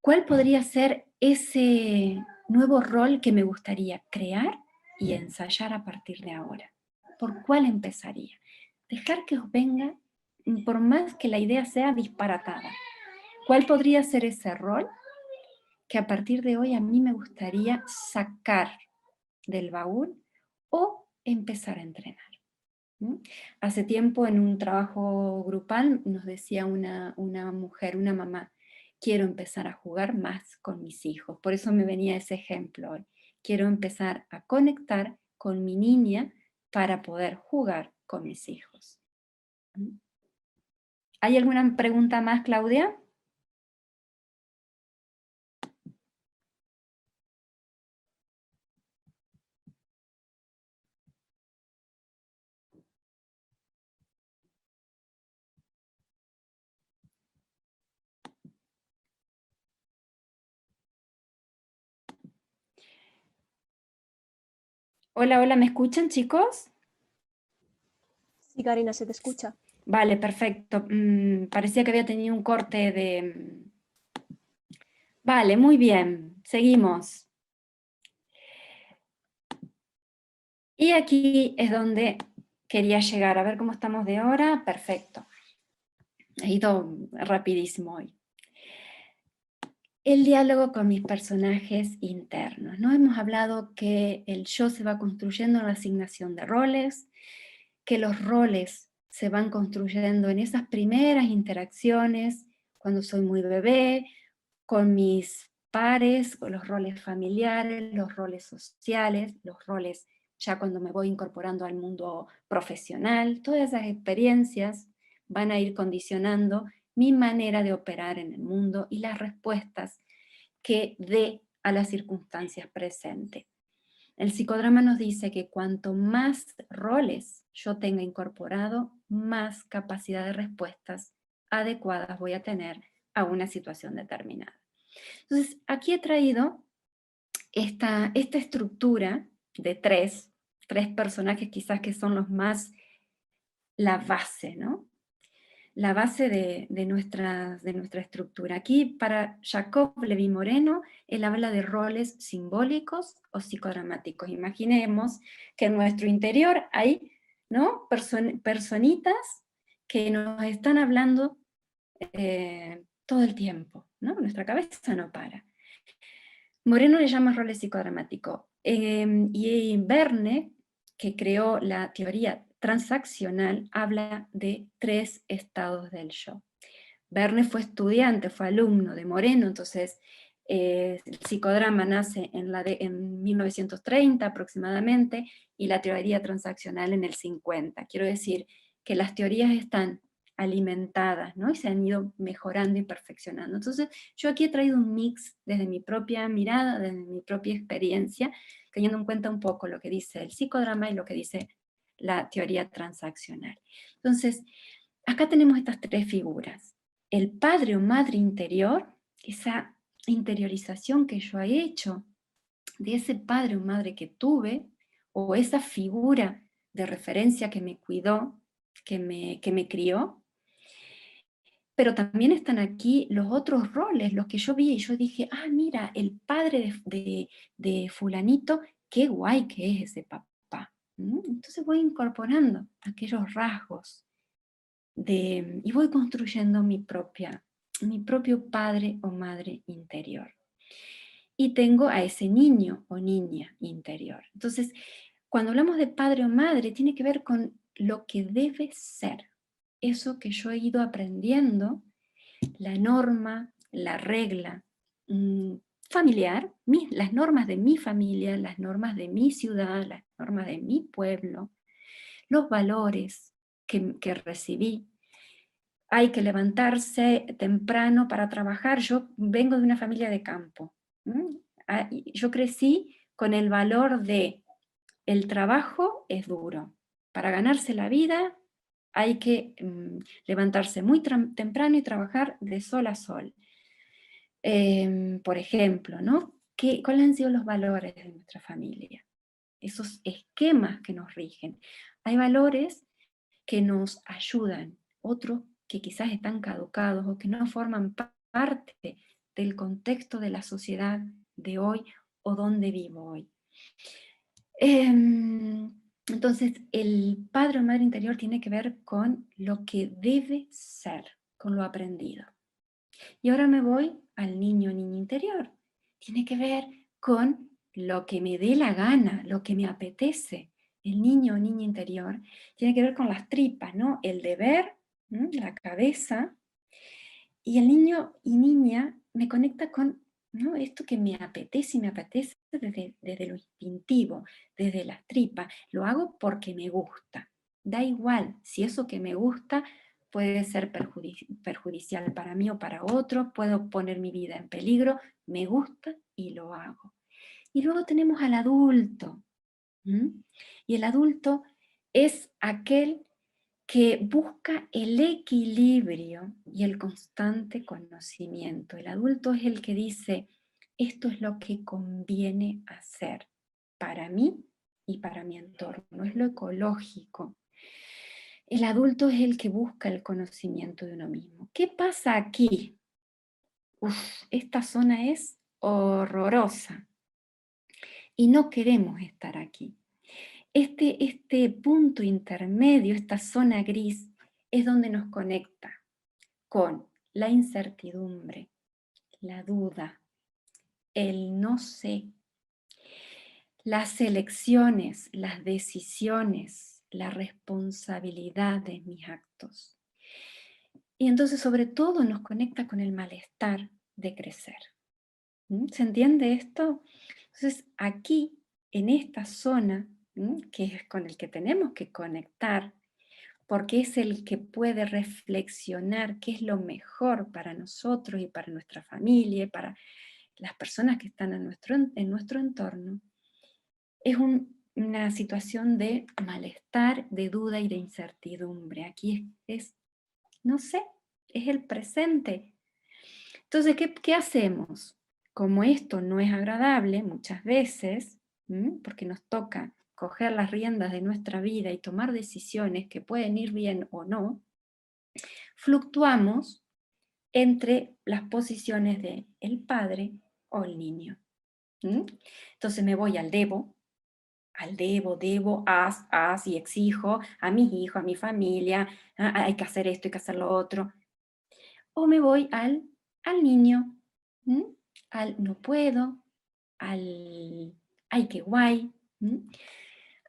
¿Cuál podría ser ese nuevo rol que me gustaría crear y ensayar a partir de ahora? ¿Por cuál empezaría? Dejar que os venga, por más que la idea sea disparatada. ¿Cuál podría ser ese rol que a partir de hoy a mí me gustaría sacar del baúl o empezar a entrenar? Hace tiempo en un trabajo grupal nos decía una mujer, una mamá, quiero empezar a jugar más con mis hijos. Por eso me venía ese ejemplo hoy. Quiero empezar a conectar con mi niña para poder jugar con mis hijos. ¿Hay alguna pregunta más, Claudia? Hola, hola, ¿me escuchan, chicos? Sí, Karina, se te escucha. Vale, perfecto. Parecía que había tenido un corte de... Vale, muy bien. Seguimos. Y aquí es donde quería llegar. A ver cómo estamos de hora. Perfecto. He ido rapidísimo hoy. El diálogo con mis personajes internos. ¿No? Hemos hablado que el yo se va construyendo en la asignación de roles, que los roles se van construyendo en esas primeras interacciones, cuando soy muy bebé, con mis pares, con los roles familiares, los roles sociales, los roles ya cuando me voy incorporando al mundo profesional. Todas esas experiencias van a ir condicionando mi manera de operar en el mundo y las respuestas que dé a las circunstancias presentes. El psicodrama nos dice que cuanto más roles yo tenga incorporado, más capacidad de respuestas adecuadas voy a tener a una situación determinada. Entonces, aquí he traído esta estructura de tres personajes quizás que son los más, la base, ¿no? La base de nuestra estructura. Aquí para Jacob Levi Moreno, él habla de roles simbólicos o psicodramáticos. Imaginemos que en nuestro interior hay, ¿no? Personitas que nos están hablando todo el tiempo, ¿no? Nuestra cabeza no para. Moreno le llama roles psicodramáticos. Y Verne, que creó la teoría transaccional, habla de 3 estados del yo. Verne fue estudiante, fue alumno de Moreno, entonces el psicodrama nace en 1930 aproximadamente, y la teoría transaccional en el 50. Quiero decir que las teorías están alimentadas, ¿no? Y se han ido mejorando y perfeccionando. Entonces, yo aquí he traído un mix desde mi propia mirada, desde mi propia experiencia, teniendo en cuenta un poco lo que dice el psicodrama y lo que dice la teoría transaccional. Entonces, acá tenemos estas 3 figuras. El padre o madre interior, esa interiorización que yo he hecho de ese padre o madre que tuve, o esa figura de referencia que me cuidó, que me crió. Pero también están aquí los otros roles, los que yo vi y yo dije, ah, mira, el padre de fulanito, qué guay que es ese papá. Entonces voy incorporando aquellos rasgos y voy construyendo mi propio padre o madre interior. Y tengo a ese niño o niña interior. Entonces, cuando hablamos de padre o madre, tiene que ver con lo que debe ser. Eso que yo he ido aprendiendo, la norma, la regla familiar, las normas de mi familia, las normas de mi ciudad, las normas de mi pueblo, los valores que recibí, hay que levantarse temprano para trabajar. Yo vengo de una familia de campo. Y yo crecí con el valor de el trabajo es duro. Para ganarse la vida hay que levantarse muy temprano y trabajar de sol a sol. Por ejemplo, ¿no? ¿Cuáles han sido los valores de nuestra familia? Esos esquemas que nos rigen. Hay valores que nos ayudan, otros que quizás están caducados o que no forman parte del contexto de la sociedad de hoy o donde vivo hoy. Entonces, el padre o madre interior tiene que ver con lo que debe ser, con lo aprendido. Y ahora me voy al niño o niña interior. Tiene que ver con lo que me dé la gana, lo que me apetece. El niño o niña interior tiene que ver con las tripas, ¿no? El deber, la cabeza. Y el niño y niña me conecta con, ¿no?, esto que me apetece y me apetece desde lo instintivo, desde las tripas. Lo hago porque me gusta. Da igual si eso que me gusta puede ser perjudicial para mí o para otro, puedo poner mi vida en peligro, me gusta y lo hago. Y luego tenemos al adulto. Y el adulto es aquel que busca el equilibrio y el constante conocimiento. El adulto es el que dice, esto es lo que conviene hacer para mí y para mi entorno, es lo ecológico. El adulto es el que busca el conocimiento de uno mismo. ¿Qué pasa aquí? Esta zona es horrorosa y no queremos estar aquí. Este punto intermedio, esta zona gris, es donde nos conecta con la incertidumbre, la duda, el no sé, las elecciones, las decisiones, la responsabilidad de mis actos. Y entonces sobre todo nos conecta con el malestar de crecer. ¿Se entiende esto? Entonces aquí, en esta zona, que es con el que tenemos que conectar, porque es el que puede reflexionar qué es lo mejor para nosotros y para nuestra familia, y para las personas que están en nuestro entorno, es una situación de malestar, de duda y de incertidumbre. Aquí no sé, es el presente. Entonces, ¿qué hacemos? Como esto no es agradable muchas veces, porque nos toca coger las riendas de nuestra vida y tomar decisiones que pueden ir bien o no, fluctuamos entre las posiciones de el padre o el niño. Entonces me voy al debo, haz y exijo a mis hijos, a mi familia, hay que hacer esto, hay que hacer lo otro. O me voy al niño, al no puedo, al ay, qué guay.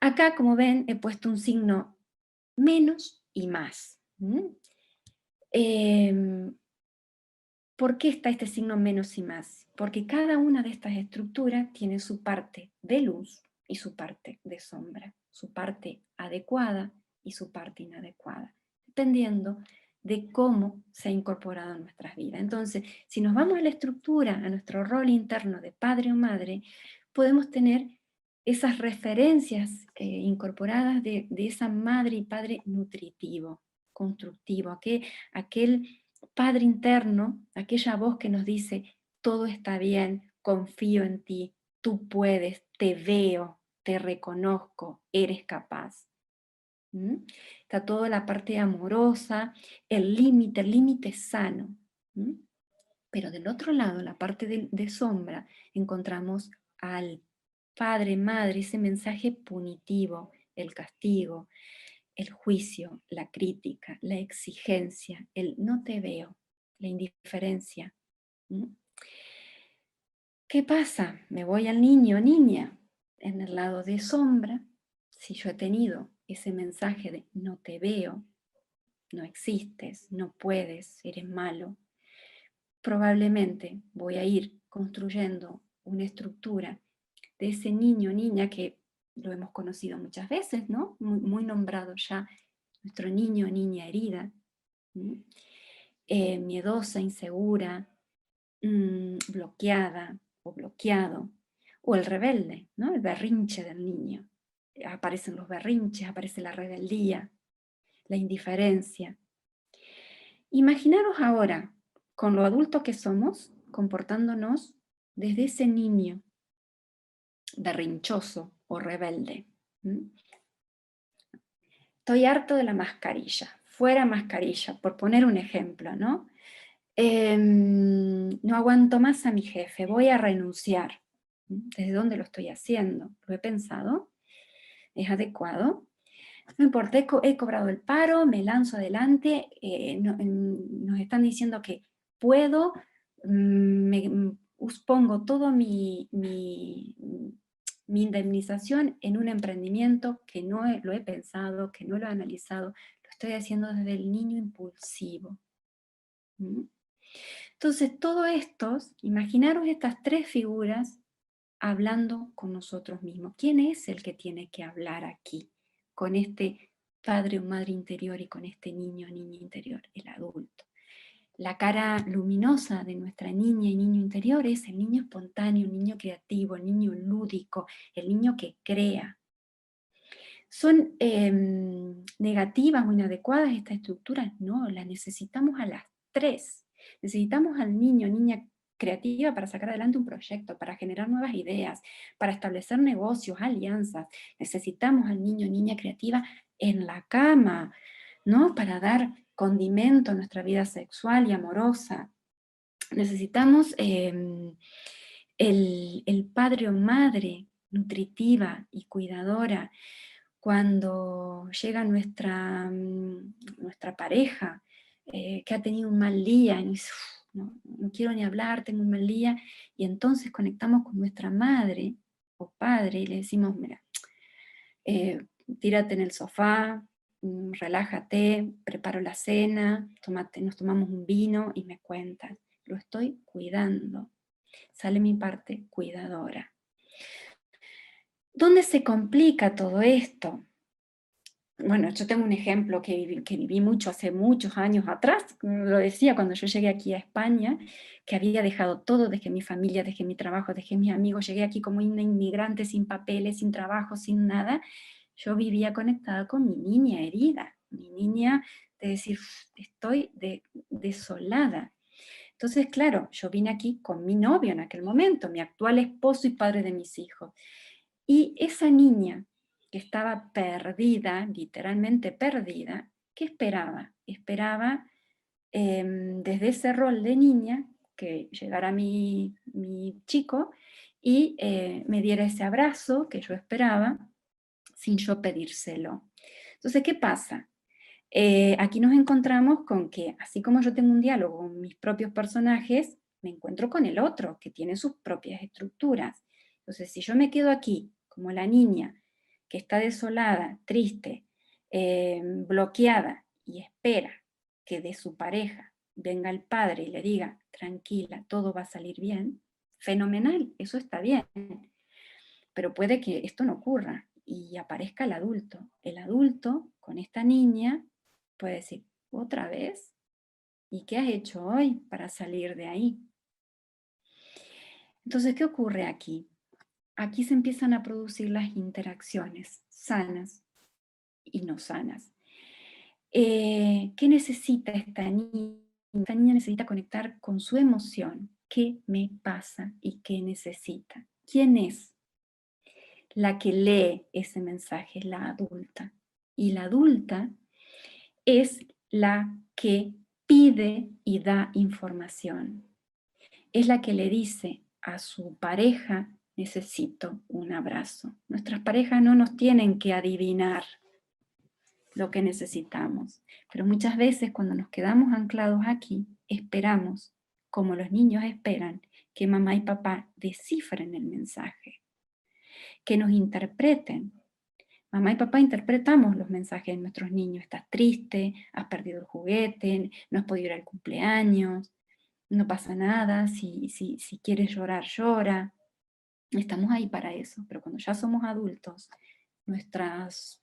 Acá, como ven, he puesto un signo menos y más. ¿Por qué está este signo menos y más? Porque cada una de estas estructuras tiene su parte de luz y su parte de sombra, su parte adecuada y su parte inadecuada, dependiendo de cómo se ha incorporado en nuestras vidas. Entonces, si nos vamos a la estructura, a nuestro rol interno de padre o madre, podemos tener esas referencias incorporadas de esa madre y padre nutritivo, constructivo, aquel padre interno, aquella voz que nos dice, todo está bien, confío en ti, tú puedes, te veo, te reconozco, eres capaz. Está toda la parte amorosa, el límite sano. Pero del otro lado, la parte de sombra, encontramos al padre, madre, ese mensaje punitivo, el castigo, el juicio, la crítica, la exigencia, el no te veo, la indiferencia. ¿Qué pasa? Me voy al niño o niña. En el lado de sombra, si yo he tenido ese mensaje de no te veo, no existes, no puedes, eres malo, probablemente voy a ir construyendo una estructura de ese niño o niña que lo hemos conocido muchas veces, ¿no? Muy nombrado ya, nuestro niño o niña herida, ¿Mm? Miedosa, insegura, bloqueada o bloqueado, o el rebelde, ¿no? El berrinche del niño. Aparecen los berrinches, aparece la rebeldía, la indiferencia. Imaginaros ahora, con lo adultos que somos, comportándonos desde ese niño berrinchoso o rebelde. ¿Mm? Estoy harto de la mascarilla, fuera mascarilla, por poner un ejemplo, ¿no? No aguanto más a mi jefe, voy a renunciar. ¿Desde dónde lo estoy haciendo? ¿Lo he pensado? ¿Es adecuado? No importa, he cobrado el paro, me lanzo adelante, nos están diciendo que puedo, pongo todo mi indemnización en un emprendimiento que no lo he pensado, que no lo he analizado, lo estoy haciendo desde el niño impulsivo. ¿Mm? Entonces, todo esto, imaginaros estas tres figuras hablando con nosotros mismos. ¿Quién es el que tiene que hablar aquí con este padre o madre interior y con este niño o niña interior? El adulto. La cara luminosa de nuestra niña y niño interior es el niño espontáneo, el niño creativo, el niño lúdico, el niño que crea. ¿Son negativas o inadecuadas estas estructuras? No, las necesitamos a las tres. Necesitamos al niño, niña creativa para sacar adelante un proyecto, para generar nuevas ideas, para establecer negocios, alianzas. Necesitamos al niño, niña creativa en la cama, ¿no? Para dar condimento a nuestra vida sexual y amorosa. Necesitamos el padre o madre nutritiva y cuidadora cuando llega nuestra pareja que ha tenido un mal día y dice, no quiero ni hablar, tengo un mal día, y entonces conectamos con nuestra madre o padre y le decimos, mira, tírate en el sofá, relájate, preparo la cena, nos tomamos un vino y me cuentas, lo estoy cuidando, sale mi parte cuidadora. ¿Dónde se complica todo esto? Bueno, yo tengo un ejemplo que viví mucho hace muchos años atrás, como lo decía cuando yo llegué aquí a España, que había dejado todo, dejé mi familia, dejé mi trabajo, dejé mis amigos, llegué aquí como una inmigrante sin papeles, sin trabajo, sin nada. Yo vivía conectada con mi niña herida, mi niña de decir, estoy desolada. Entonces, claro, yo vine aquí con mi novio en aquel momento, mi actual esposo y padre de mis hijos. Y esa niña que estaba perdida, literalmente perdida, ¿qué esperaba? Esperaba desde ese rol de niña que llegara mi chico y me diera ese abrazo que yo esperaba sin yo pedírselo. Entonces, ¿qué pasa? Aquí nos encontramos con que, así como yo tengo un diálogo con mis propios personajes, me encuentro con el otro, que tiene sus propias estructuras. Entonces, si yo me quedo aquí, como la niña, que está desolada, triste, bloqueada, y espera que de su pareja venga el padre y le diga, tranquila, todo va a salir bien, fenomenal, eso está bien. Pero puede que esto no ocurra y aparezca el adulto. El adulto, con esta niña, puede decir, ¿otra vez? ¿Y qué has hecho hoy para salir de ahí? Entonces, ¿qué ocurre aquí? Aquí se empiezan a producir las interacciones sanas y no sanas. ¿Qué necesita esta niña? Esta niña necesita conectar con su emoción. ¿Qué me pasa y qué necesita? ¿Quién es la que lee ese mensaje? La adulta. Y la adulta es la que pide y da información. Es la que le dice a su pareja, necesito un abrazo. Nuestras parejas no nos tienen que adivinar lo que necesitamos, pero muchas veces cuando nos quedamos anclados aquí, esperamos, como los niños esperan, que mamá y papá descifren el mensaje, que nos interpreten. Mamá y papá interpretamos los mensajes de nuestros niños. Estás triste, has perdido el juguete, no has podido ir al cumpleaños, no pasa nada, si quieres llorar, llora. Estamos ahí para eso, pero cuando ya somos adultos, nuestras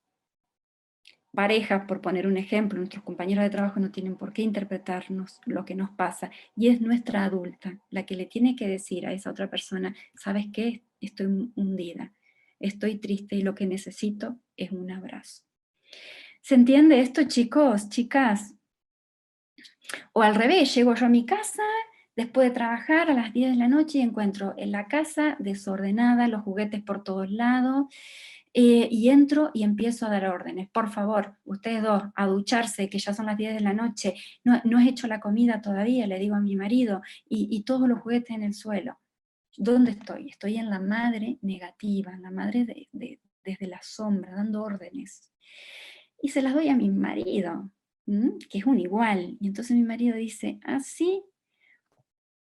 parejas, por poner un ejemplo, nuestros compañeros de trabajo no tienen por qué interpretarnos lo que nos pasa, y es nuestra adulta la que le tiene que decir a esa otra persona, ¿sabes qué? Estoy hundida, estoy triste y lo que necesito es un abrazo. ¿Se entiende esto, chicos, chicas? O al revés, llego yo a mi casa después de trabajar a las 10 de la noche y encuentro en la casa desordenada, los juguetes por todos lados, y entro y empiezo a dar órdenes. Por favor, ustedes dos, a ducharse, que ya son las 10 de la noche, no has hecho la comida todavía, le digo a mi marido, y todos los juguetes en el suelo. ¿Dónde estoy? Estoy en la madre negativa, en la madre desde la sombra, dando órdenes. Y se las doy a mi marido, que es un igual. Y entonces mi marido dice, ¿ah, sí?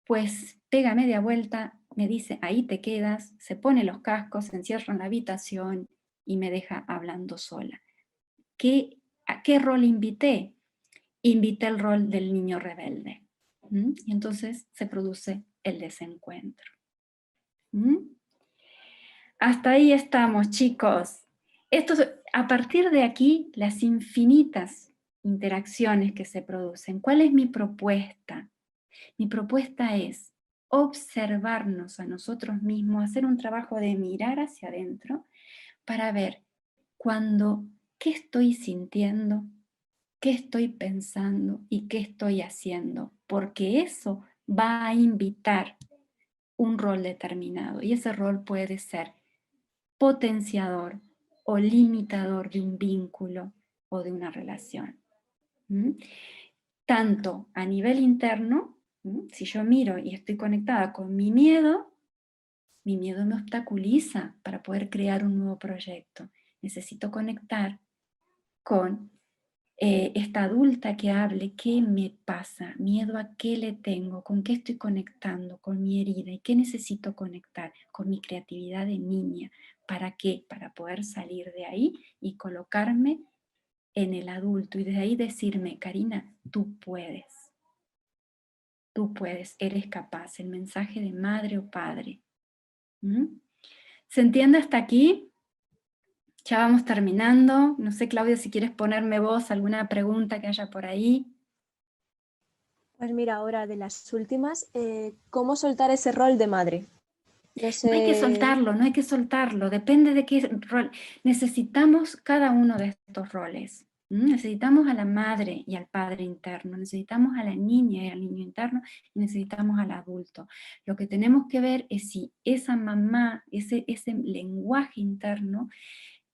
Pues pega media vuelta, me dice, ahí te quedas, se pone los cascos, se encierra en la habitación y me deja hablando sola. ¿A qué rol invité? Invité el rol del niño rebelde. Y entonces se produce el desencuentro. Hasta ahí estamos, chicos. A partir de aquí, las infinitas interacciones que se producen. ¿Cuál es mi propuesta? Mi propuesta es observarnos a nosotros mismos, hacer un trabajo de mirar hacia adentro para ver qué estoy sintiendo, qué estoy pensando y qué estoy haciendo, porque eso va a invitar un rol determinado y ese rol puede ser potenciador o limitador de un vínculo o de una relación. Tanto a nivel interno, si yo miro y estoy conectada con mi miedo me obstaculiza para poder crear un nuevo proyecto. Necesito conectar con esta adulta que hable, ¿qué me pasa? ¿Miedo a qué le tengo? ¿Con qué estoy conectando? ¿Con mi herida? ¿Y qué necesito conectar? Con mi creatividad de niña. ¿Para qué? Para poder salir de ahí y colocarme en el adulto y desde ahí decirme, Karina, tú puedes, eres capaz, el mensaje de madre o padre. ¿Se entiende hasta aquí? Ya vamos terminando. No sé, Claudia, si quieres ponerme vos alguna pregunta que haya por ahí. Pues mira, ahora de las últimas, ¿cómo soltar ese rol de madre? No sé... No hay que soltarlo, depende de qué rol. Necesitamos cada uno de estos roles. Necesitamos a la madre y al padre interno, necesitamos a la niña y al niño interno, y necesitamos al adulto. Lo que tenemos que ver es si esa mamá, ese lenguaje interno,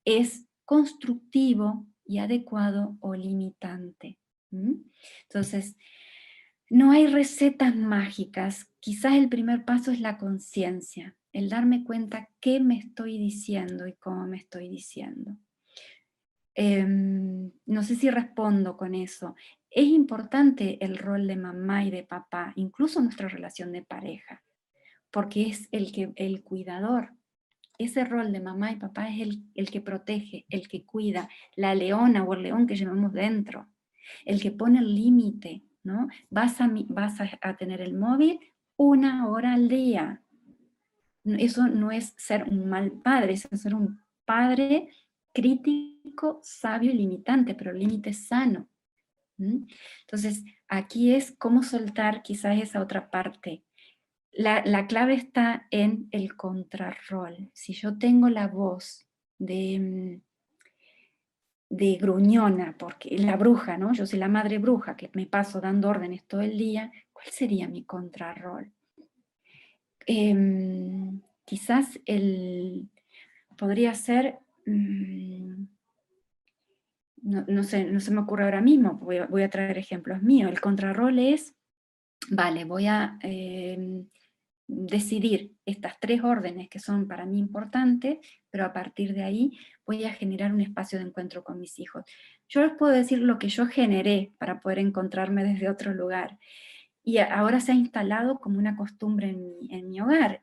es constructivo y adecuado o limitante. Entonces, no hay recetas mágicas. Quizás el primer paso es la conciencia, el darme cuenta qué me estoy diciendo y cómo me estoy diciendo. No sé si respondo con eso. Es importante el rol de mamá y de papá, incluso nuestra relación de pareja, porque es el cuidador. Ese rol de mamá y papá es el que protege, el que cuida, la leona o el león que llevamos dentro, el que pone el límite, ¿no? Vas a tener el móvil 1 hora al día. Eso no es ser un mal padre, es ser un padre crítico, sabio y limitante, pero el límite sano. Entonces, aquí es cómo soltar quizás esa otra parte. La clave está en el contrarrol. Si yo tengo la voz de gruñona, porque la bruja, ¿no? Yo soy la madre bruja que me paso dando órdenes todo el día, ¿cuál sería mi contrarrol? Quizás podría ser, no sé, no se me ocurre ahora mismo, voy a traer ejemplos míos. El contrarrol es, vale, voy a decidir estas 3 órdenes que son para mí importantes, pero a partir de ahí voy a generar un espacio de encuentro con mis hijos. Yo les puedo decir lo que yo generé para poder encontrarme desde otro lugar. Y ahora se ha instalado como una costumbre en mi hogar.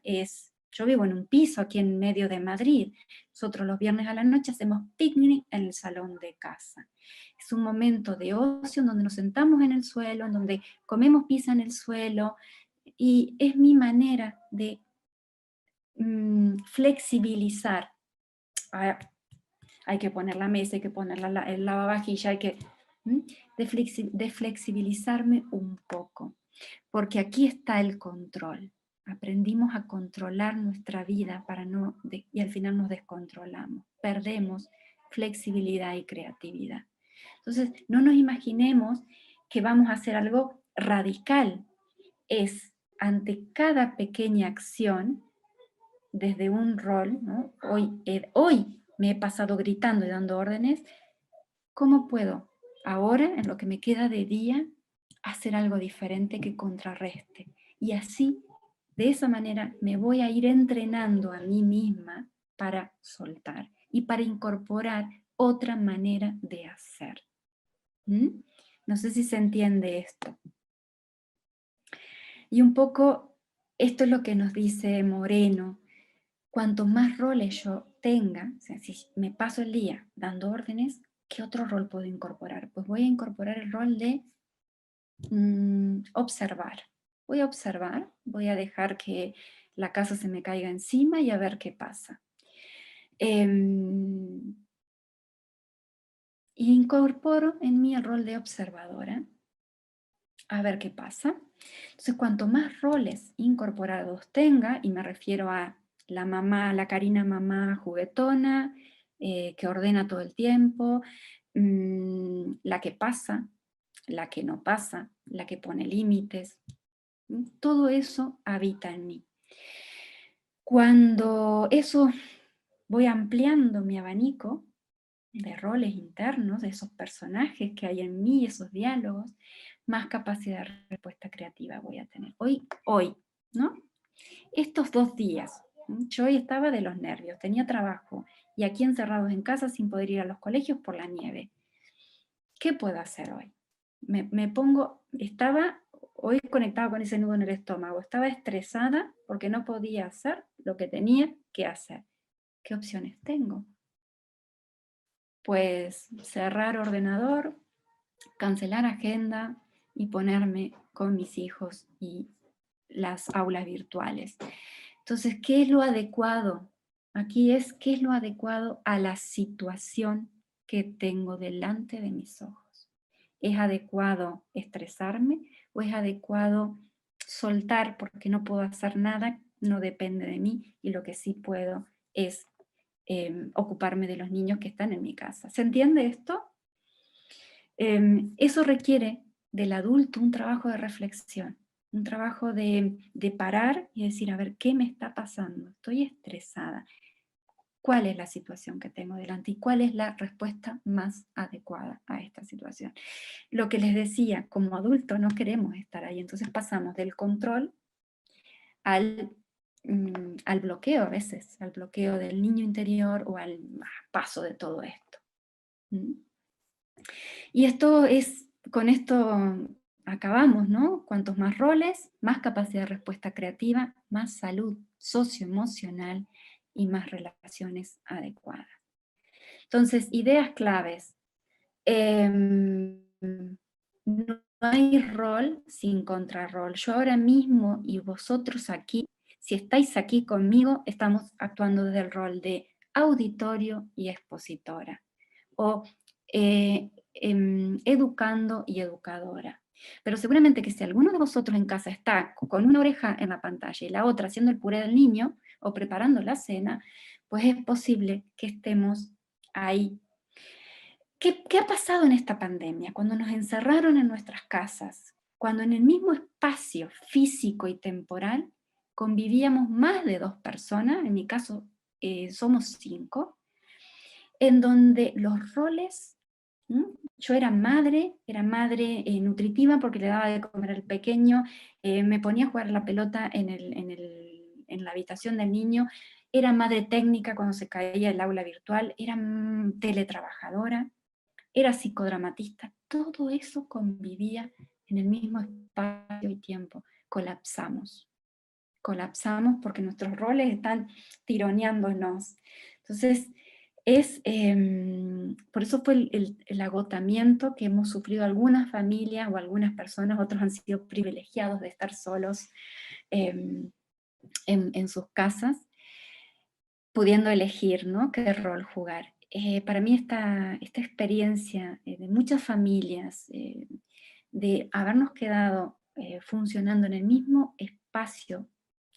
Yo vivo en un piso aquí en medio de Madrid. Nosotros los viernes a la noche hacemos picnic en el salón de casa. Es un momento de ocio en donde nos sentamos en el suelo, en donde comemos pizza en el suelo, y es mi manera de flexibilizar. hay que poner la mesa, hay que poner el lavavajilla, hay que... de flexibilizarme un poco, porque aquí está el control. Aprendimos a controlar nuestra vida y al final nos descontrolamos, perdemos flexibilidad y creatividad. Entonces, no nos imaginemos que vamos a hacer algo radical. Es ante cada pequeña acción, desde un rol, ¿no? Hoy me he pasado gritando y dando órdenes, ¿cómo puedo ahora, en lo que me queda de día, hacer algo diferente que contrarreste? Y así, de esa manera, me voy a ir entrenando a mí misma para soltar y para incorporar otra manera de hacer. No sé si se entiende esto. Y un poco, esto es lo que nos dice Moreno. Cuanto más roles yo tenga, o sea, si me paso el día dando órdenes, ¿qué otro rol puedo incorporar? Pues voy a incorporar el rol de observar. Voy a observar, voy a dejar que la casa se me caiga encima y a ver qué pasa. Incorporo en mí el rol de observadora, a ver qué pasa. Entonces, cuanto más roles incorporados tenga, y me refiero a la mamá, la Karina mamá juguetona, que ordena todo el tiempo, la que pasa, la que no pasa, la que pone límites, todo eso habita en mí. Cuando eso voy ampliando mi abanico de roles internos, de esos personajes que hay en mí, esos diálogos, más capacidad de respuesta creativa voy a tener. Hoy, ¿no? Estos 2 días, yo hoy estaba de los nervios, tenía trabajo, y aquí encerrados en casa sin poder ir a los colegios por la nieve. ¿Qué puedo hacer hoy? Estaba hoy conectada con ese nudo en el estómago, estaba estresada porque no podía hacer lo que tenía que hacer. ¿Qué opciones tengo? Pues cerrar ordenador, cancelar agenda y ponerme con mis hijos y las aulas virtuales. Entonces, ¿qué es lo adecuado? Aquí es qué es lo adecuado a la situación que tengo delante de mis ojos. ¿Es adecuado estresarme o es adecuado soltar porque no puedo hacer nada, no depende de mí y lo que sí puedo es ocuparme de los niños que están en mi casa? ¿Se entiende esto? Eso requiere del adulto un trabajo de reflexión, un trabajo de parar y decir, a ver, ¿qué me está pasando? Estoy estresada. ¿Cuál es la situación que tengo delante? ¿Y cuál es la respuesta más adecuada a esta situación? Lo que les decía, como adultos no queremos estar ahí, entonces pasamos del control al bloqueo a veces, al bloqueo del niño interior o al paso de todo esto. Y con esto acabamos, ¿no? Cuantos más roles, más capacidad de respuesta creativa, más salud socioemocional y más relaciones adecuadas. Entonces, ideas claves. No hay rol sin contrarrol. Yo ahora mismo y vosotros aquí, si estáis aquí conmigo, estamos actuando desde el rol de auditorio y expositora. O educando y educadora. Pero seguramente que si alguno de vosotros en casa está con una oreja en la pantalla y la otra haciendo el puré del niño o preparando la cena, pues es posible que estemos ahí. ¿Qué ha pasado en esta pandemia? Cuando nos encerraron en nuestras casas, cuando en el mismo espacio físico y temporal convivíamos más de 2 personas, en mi caso somos 5, en donde los roles, yo era madre nutritiva porque le daba de comer al pequeño, me ponía a jugar la pelota en la habitación del niño, era madre técnica cuando se caía el aula virtual, era teletrabajadora, era psicodramatista, todo eso convivía en el mismo espacio y tiempo. Colapsamos porque nuestros roles están tironeándonos. Entonces, por eso fue el agotamiento que hemos sufrido algunas familias o algunas personas, otros han sido privilegiados de estar solos en sus casas, pudiendo elegir, ¿no?, qué rol jugar. para mí esta experiencia de muchas familias, de habernos quedado funcionando en el mismo espacio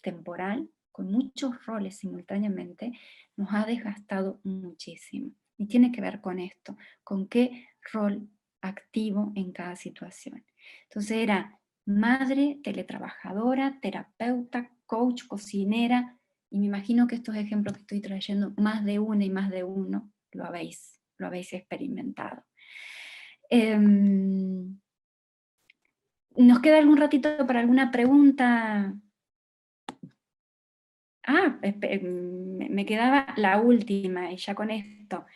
temporal, con muchos roles simultáneamente, nos ha desgastado muchísimo. Y tiene que ver con esto, con qué rol activo en cada situación. Entonces era madre, teletrabajadora, terapeuta, coach, cocinera, y me imagino que estos ejemplos que estoy trayendo, más de una y más de uno, lo habéis experimentado. ¿Nos queda algún ratito para alguna pregunta? Me quedaba la última, y ya con esto.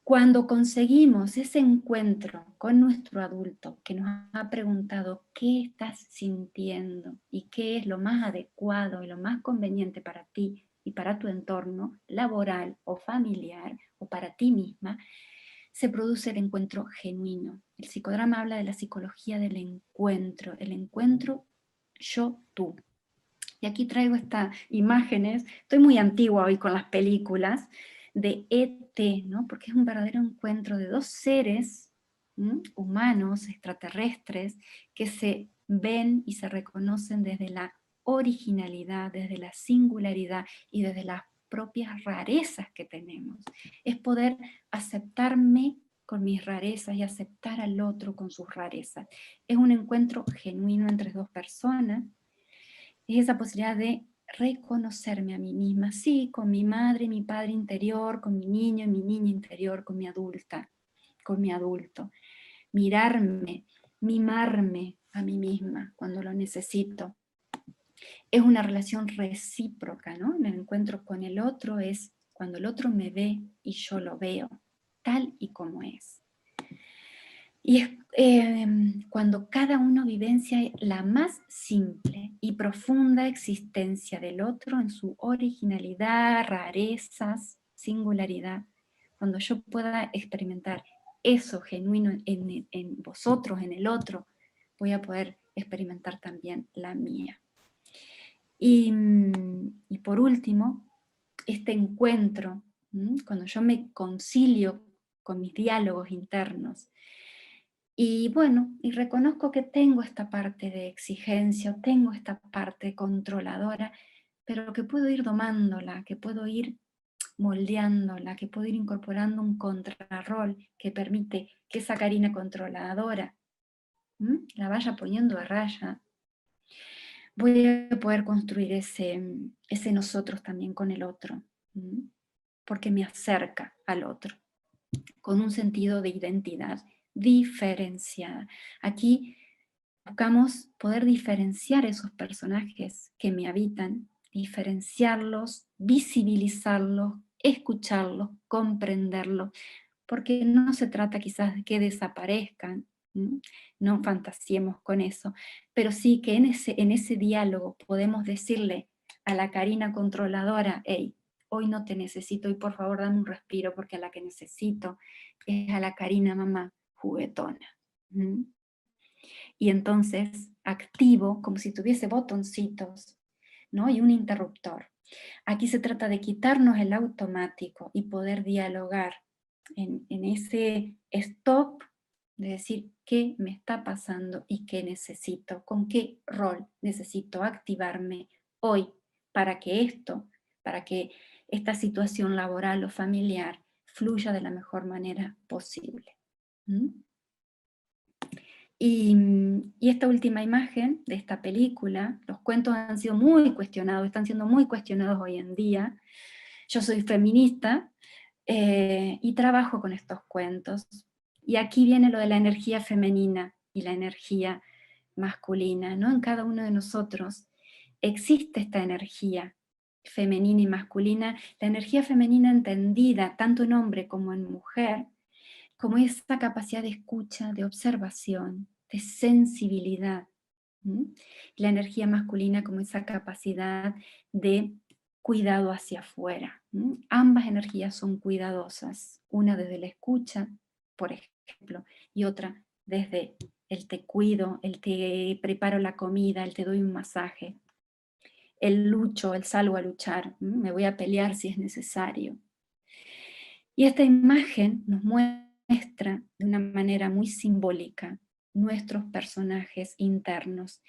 Cuando conseguimos ese encuentro con nuestro adulto que nos ha preguntado qué estás sintiendo y qué es lo más adecuado y lo más conveniente para ti y para tu entorno laboral o familiar o para ti misma, se produce el encuentro genuino. El psicodrama habla de la psicología del encuentro, el encuentro yo-tú. Y aquí traigo estas imágenes, estoy muy antigua hoy con las películas, de ET, ¿no? Porque es un verdadero encuentro de dos seres humanos, extraterrestres, que se ven y se reconocen desde la originalidad, desde la singularidad y desde las propias rarezas que tenemos. Es poder aceptarme con mis rarezas y aceptar al otro con sus rarezas. Es un encuentro genuino entre dos personas. Es esa posibilidad de reconocerme a mí misma, sí, con mi madre y mi padre interior, con mi niño y mi niña interior, con mi adulta, con mi adulto. Mirarme, mimarme a mí misma cuando lo necesito. Es una relación recíproca, ¿no? En el encuentro con el otro es cuando el otro me ve y yo lo veo, tal y como es. Y es cuando cada uno vivencia la más simple y profunda existencia del otro en su originalidad, rarezas, singularidad, cuando yo pueda experimentar eso genuino en vosotros, en el otro, voy a poder experimentar también la mía. Y por último, este encuentro, cuando yo me concilio con mis diálogos internos, y bueno, y reconozco que tengo esta parte de exigencia, tengo esta parte controladora, pero que puedo ir domándola, que puedo ir moldeándola, que puedo ir incorporando un contrarrol que permite que esa Karina controladora la vaya poniendo a raya. Voy a poder construir ese nosotros también con el otro, porque me acerca al otro, con un sentido de identidad diferenciada. Aquí buscamos poder diferenciar esos personajes que me habitan, diferenciarlos, visibilizarlos, escucharlos, comprenderlos, porque no se trata quizás de que desaparezcan, no fantasiemos con eso, pero sí que en ese diálogo podemos decirle a la Karina controladora, hey, hoy no te necesito y por favor dame un respiro porque a la que necesito es a la Karina mamá juguetona. Y entonces activo como si tuviese botoncitos, ¿no? Y un interruptor. Aquí se trata de quitarnos el automático y poder dialogar en ese stop, de decir qué me está pasando y qué necesito, con qué rol necesito activarme hoy para que esta situación laboral o familiar fluya de la mejor manera posible. Y esta última imagen de esta película, los cuentos han sido muy cuestionados, están siendo muy cuestionados hoy en día. Yo soy feminista y trabajo con estos cuentos. Y aquí viene lo de la energía femenina y la energía masculina, ¿no? En cada uno de nosotros existe esta energía femenina y masculina, la energía femenina entendida tanto en hombre como en mujer, como esa capacidad de escucha, de observación, de sensibilidad. La energía masculina como esa capacidad de cuidado hacia afuera. Ambas energías son cuidadosas, una desde la escucha, por ejemplo, y otra desde el te cuido, el te preparo la comida, el te doy un masaje, el lucho, el salgo a luchar, me voy a pelear si es necesario. Y esta imagen nos muestra de una manera muy simbólica nuestros personajes internos.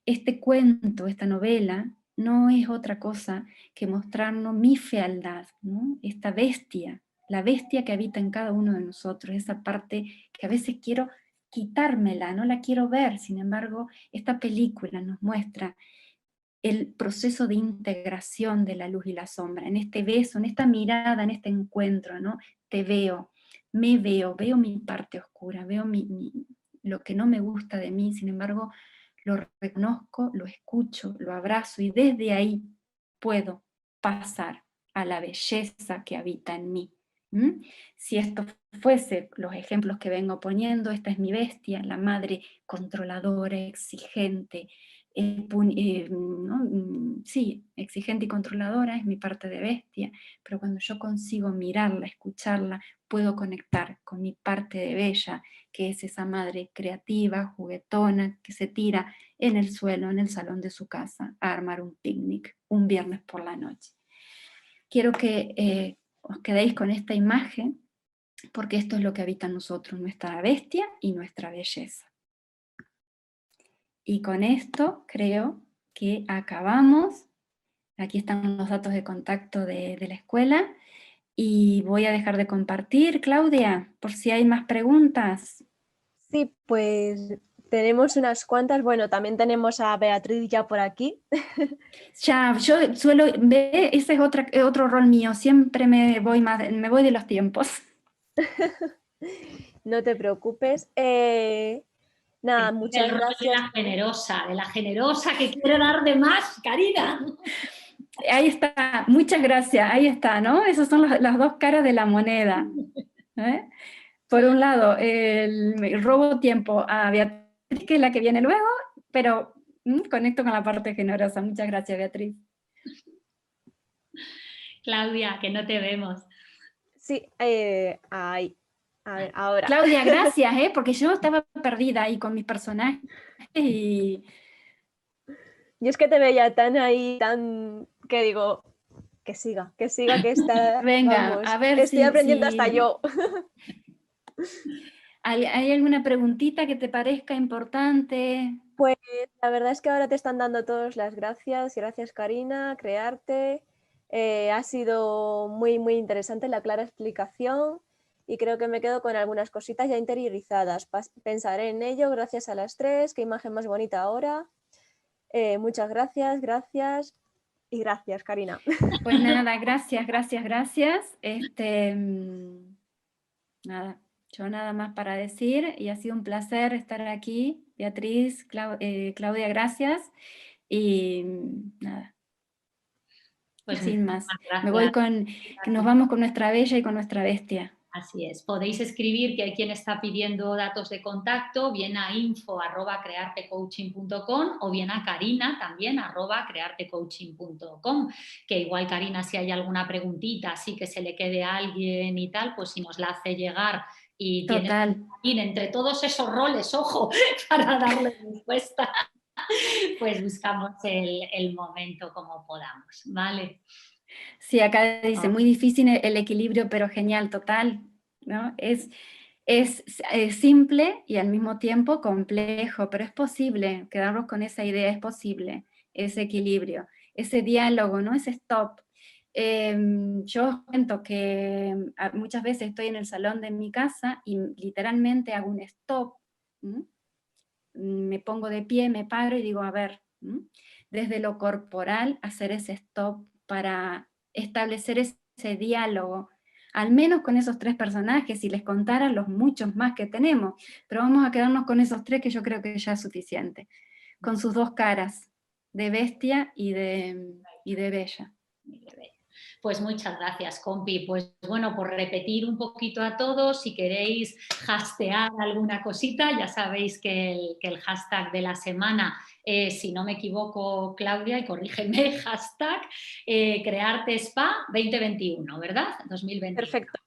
Este cuento, esta novela, no es otra cosa que mostrarnos mi fealdad, ¿no? Esta bestia, la bestia que habita en cada uno de nosotros, esa parte que a veces quiero quitármela, no la quiero ver. Sin embargo, esta película nos muestra el proceso de integración de la luz y la sombra, en este beso, en esta mirada, en este encuentro, ¿no? Te veo, me veo, veo mi parte oscura, veo lo que no me gusta de mí. Sin embargo, lo reconozco, lo escucho, lo abrazo, y desde ahí puedo pasar a la belleza que habita en mí. ¿Mm? Si esto fuese los ejemplos que vengo poniendo, esta es mi bestia, la madre controladora, exigente, ¿no? Sí, exigente y controladora, es mi parte de bestia, pero cuando yo consigo mirarla, escucharla, puedo conectar con mi parte de bella, que es esa madre creativa, juguetona, que se tira en el suelo, en el salón de su casa, a armar un picnic un viernes por la noche. Quiero que os quedéis con esta imagen, porque esto es lo que habita en nosotros, nuestra bestia y nuestra belleza. Y con esto creo que acabamos. Aquí están los datos de contacto de la escuela, y voy a dejar de compartir, Claudia, por si hay más preguntas. Sí, pues tenemos unas cuantas. Bueno, también tenemos a Beatriz ya por aquí. Ya, yo suelo ver, ese es otro rol mío, siempre me voy de los tiempos. No te preocupes. Nada, muchas El rol gracias. de la generosa que quiere dar de más, Karina. Ahí está, muchas gracias, ahí está, ¿no? Esas son las dos caras de la moneda. ¿Eh? Por un lado, el robo tiempo a Beatriz, que es la que viene luego, pero conecto con la parte generosa. Muchas gracias, Beatriz. Claudia, que no te vemos. Sí, ahí. A ver, ahora. Claudia, gracias, porque yo estaba perdida ahí con mis personajes y... Yo es que te veía tan ahí, tan... que digo, que siga, que está... Venga, vamos, a ver estoy aprendiendo hasta yo. ¿Hay alguna preguntita que te parezca importante? Pues la verdad es que ahora te están dando todas las gracias. Gracias, Karina, Crearte. Ha sido muy, muy interesante la clara explicación, y creo que me quedo con algunas cositas ya interiorizadas. Pensaré en ello. Gracias a las tres. Qué imagen más bonita ahora. Muchas gracias, gracias y gracias, Karina. Pues nada, gracias. Nada, yo nada más para decir, y ha sido un placer estar aquí. Beatriz, Claudia, gracias. Y nada, Pues sin más. gracias. Nos vamos con nuestra bella y con nuestra bestia. Así es. Podéis escribir, que hay quien está pidiendo datos de contacto, bien a info@creartecoaching.com o bien a Karina también @creartecoaching.com, que igual Karina, si hay alguna preguntita así que se le quede a alguien y tal, pues si nos la hace llegar y Total. tiene entre todos esos roles, ojo, para darle respuesta, pues buscamos el momento como podamos, ¿vale? Sí, acá dice, muy difícil el equilibrio, pero genial, total, ¿no? Es simple y al mismo tiempo complejo, pero es posible, quedarnos con esa idea, es posible, ese equilibrio, ese diálogo, ¿no? Ese stop. Yo os cuento que muchas veces estoy en el salón de mi casa y literalmente hago un stop, me pongo de pie, me paro y digo, a ver, desde lo corporal hacer ese stop para establecer ese diálogo, al menos con esos tres personajes, y les contara los muchos más que tenemos, pero vamos a quedarnos con esos tres, que yo creo que ya es suficiente, con sus dos caras, de bestia y de bella. Pues muchas gracias, compi. Pues bueno, por repetir un poquito a todos, si queréis hastear alguna cosita, ya sabéis que el hashtag de la semana es, si no me equivoco, Claudia, y corrígeme, hashtag Crearte Spa 2021, ¿verdad? 2021. Perfecto.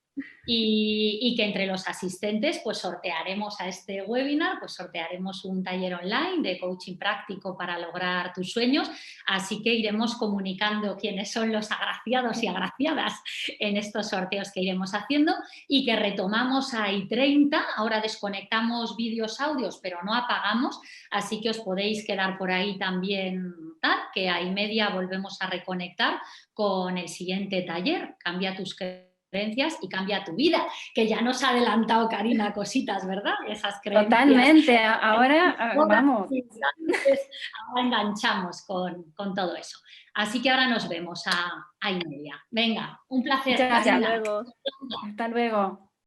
y que entre los asistentes pues sortearemos a este webinar, pues sortearemos un taller online de coaching práctico para lograr tus sueños, así que iremos comunicando quiénes son los agraciados y agraciadas en estos sorteos que iremos haciendo y que retomamos a I30, ahora desconectamos vídeos, audios, pero no apagamos, así que os podéis quedar por ahí también, tal, que a I30 volvemos a reconectar con el siguiente taller, Cambia tus creencias y cambia tu vida, que ya nos ha adelantado Karina cositas, ¿verdad? Esas creencias. Totalmente, ahora vamos. Ahora enganchamos con todo eso. Así que ahora nos vemos a I30. Venga, un placer. Muchas gracias. Hasta luego. Hasta luego.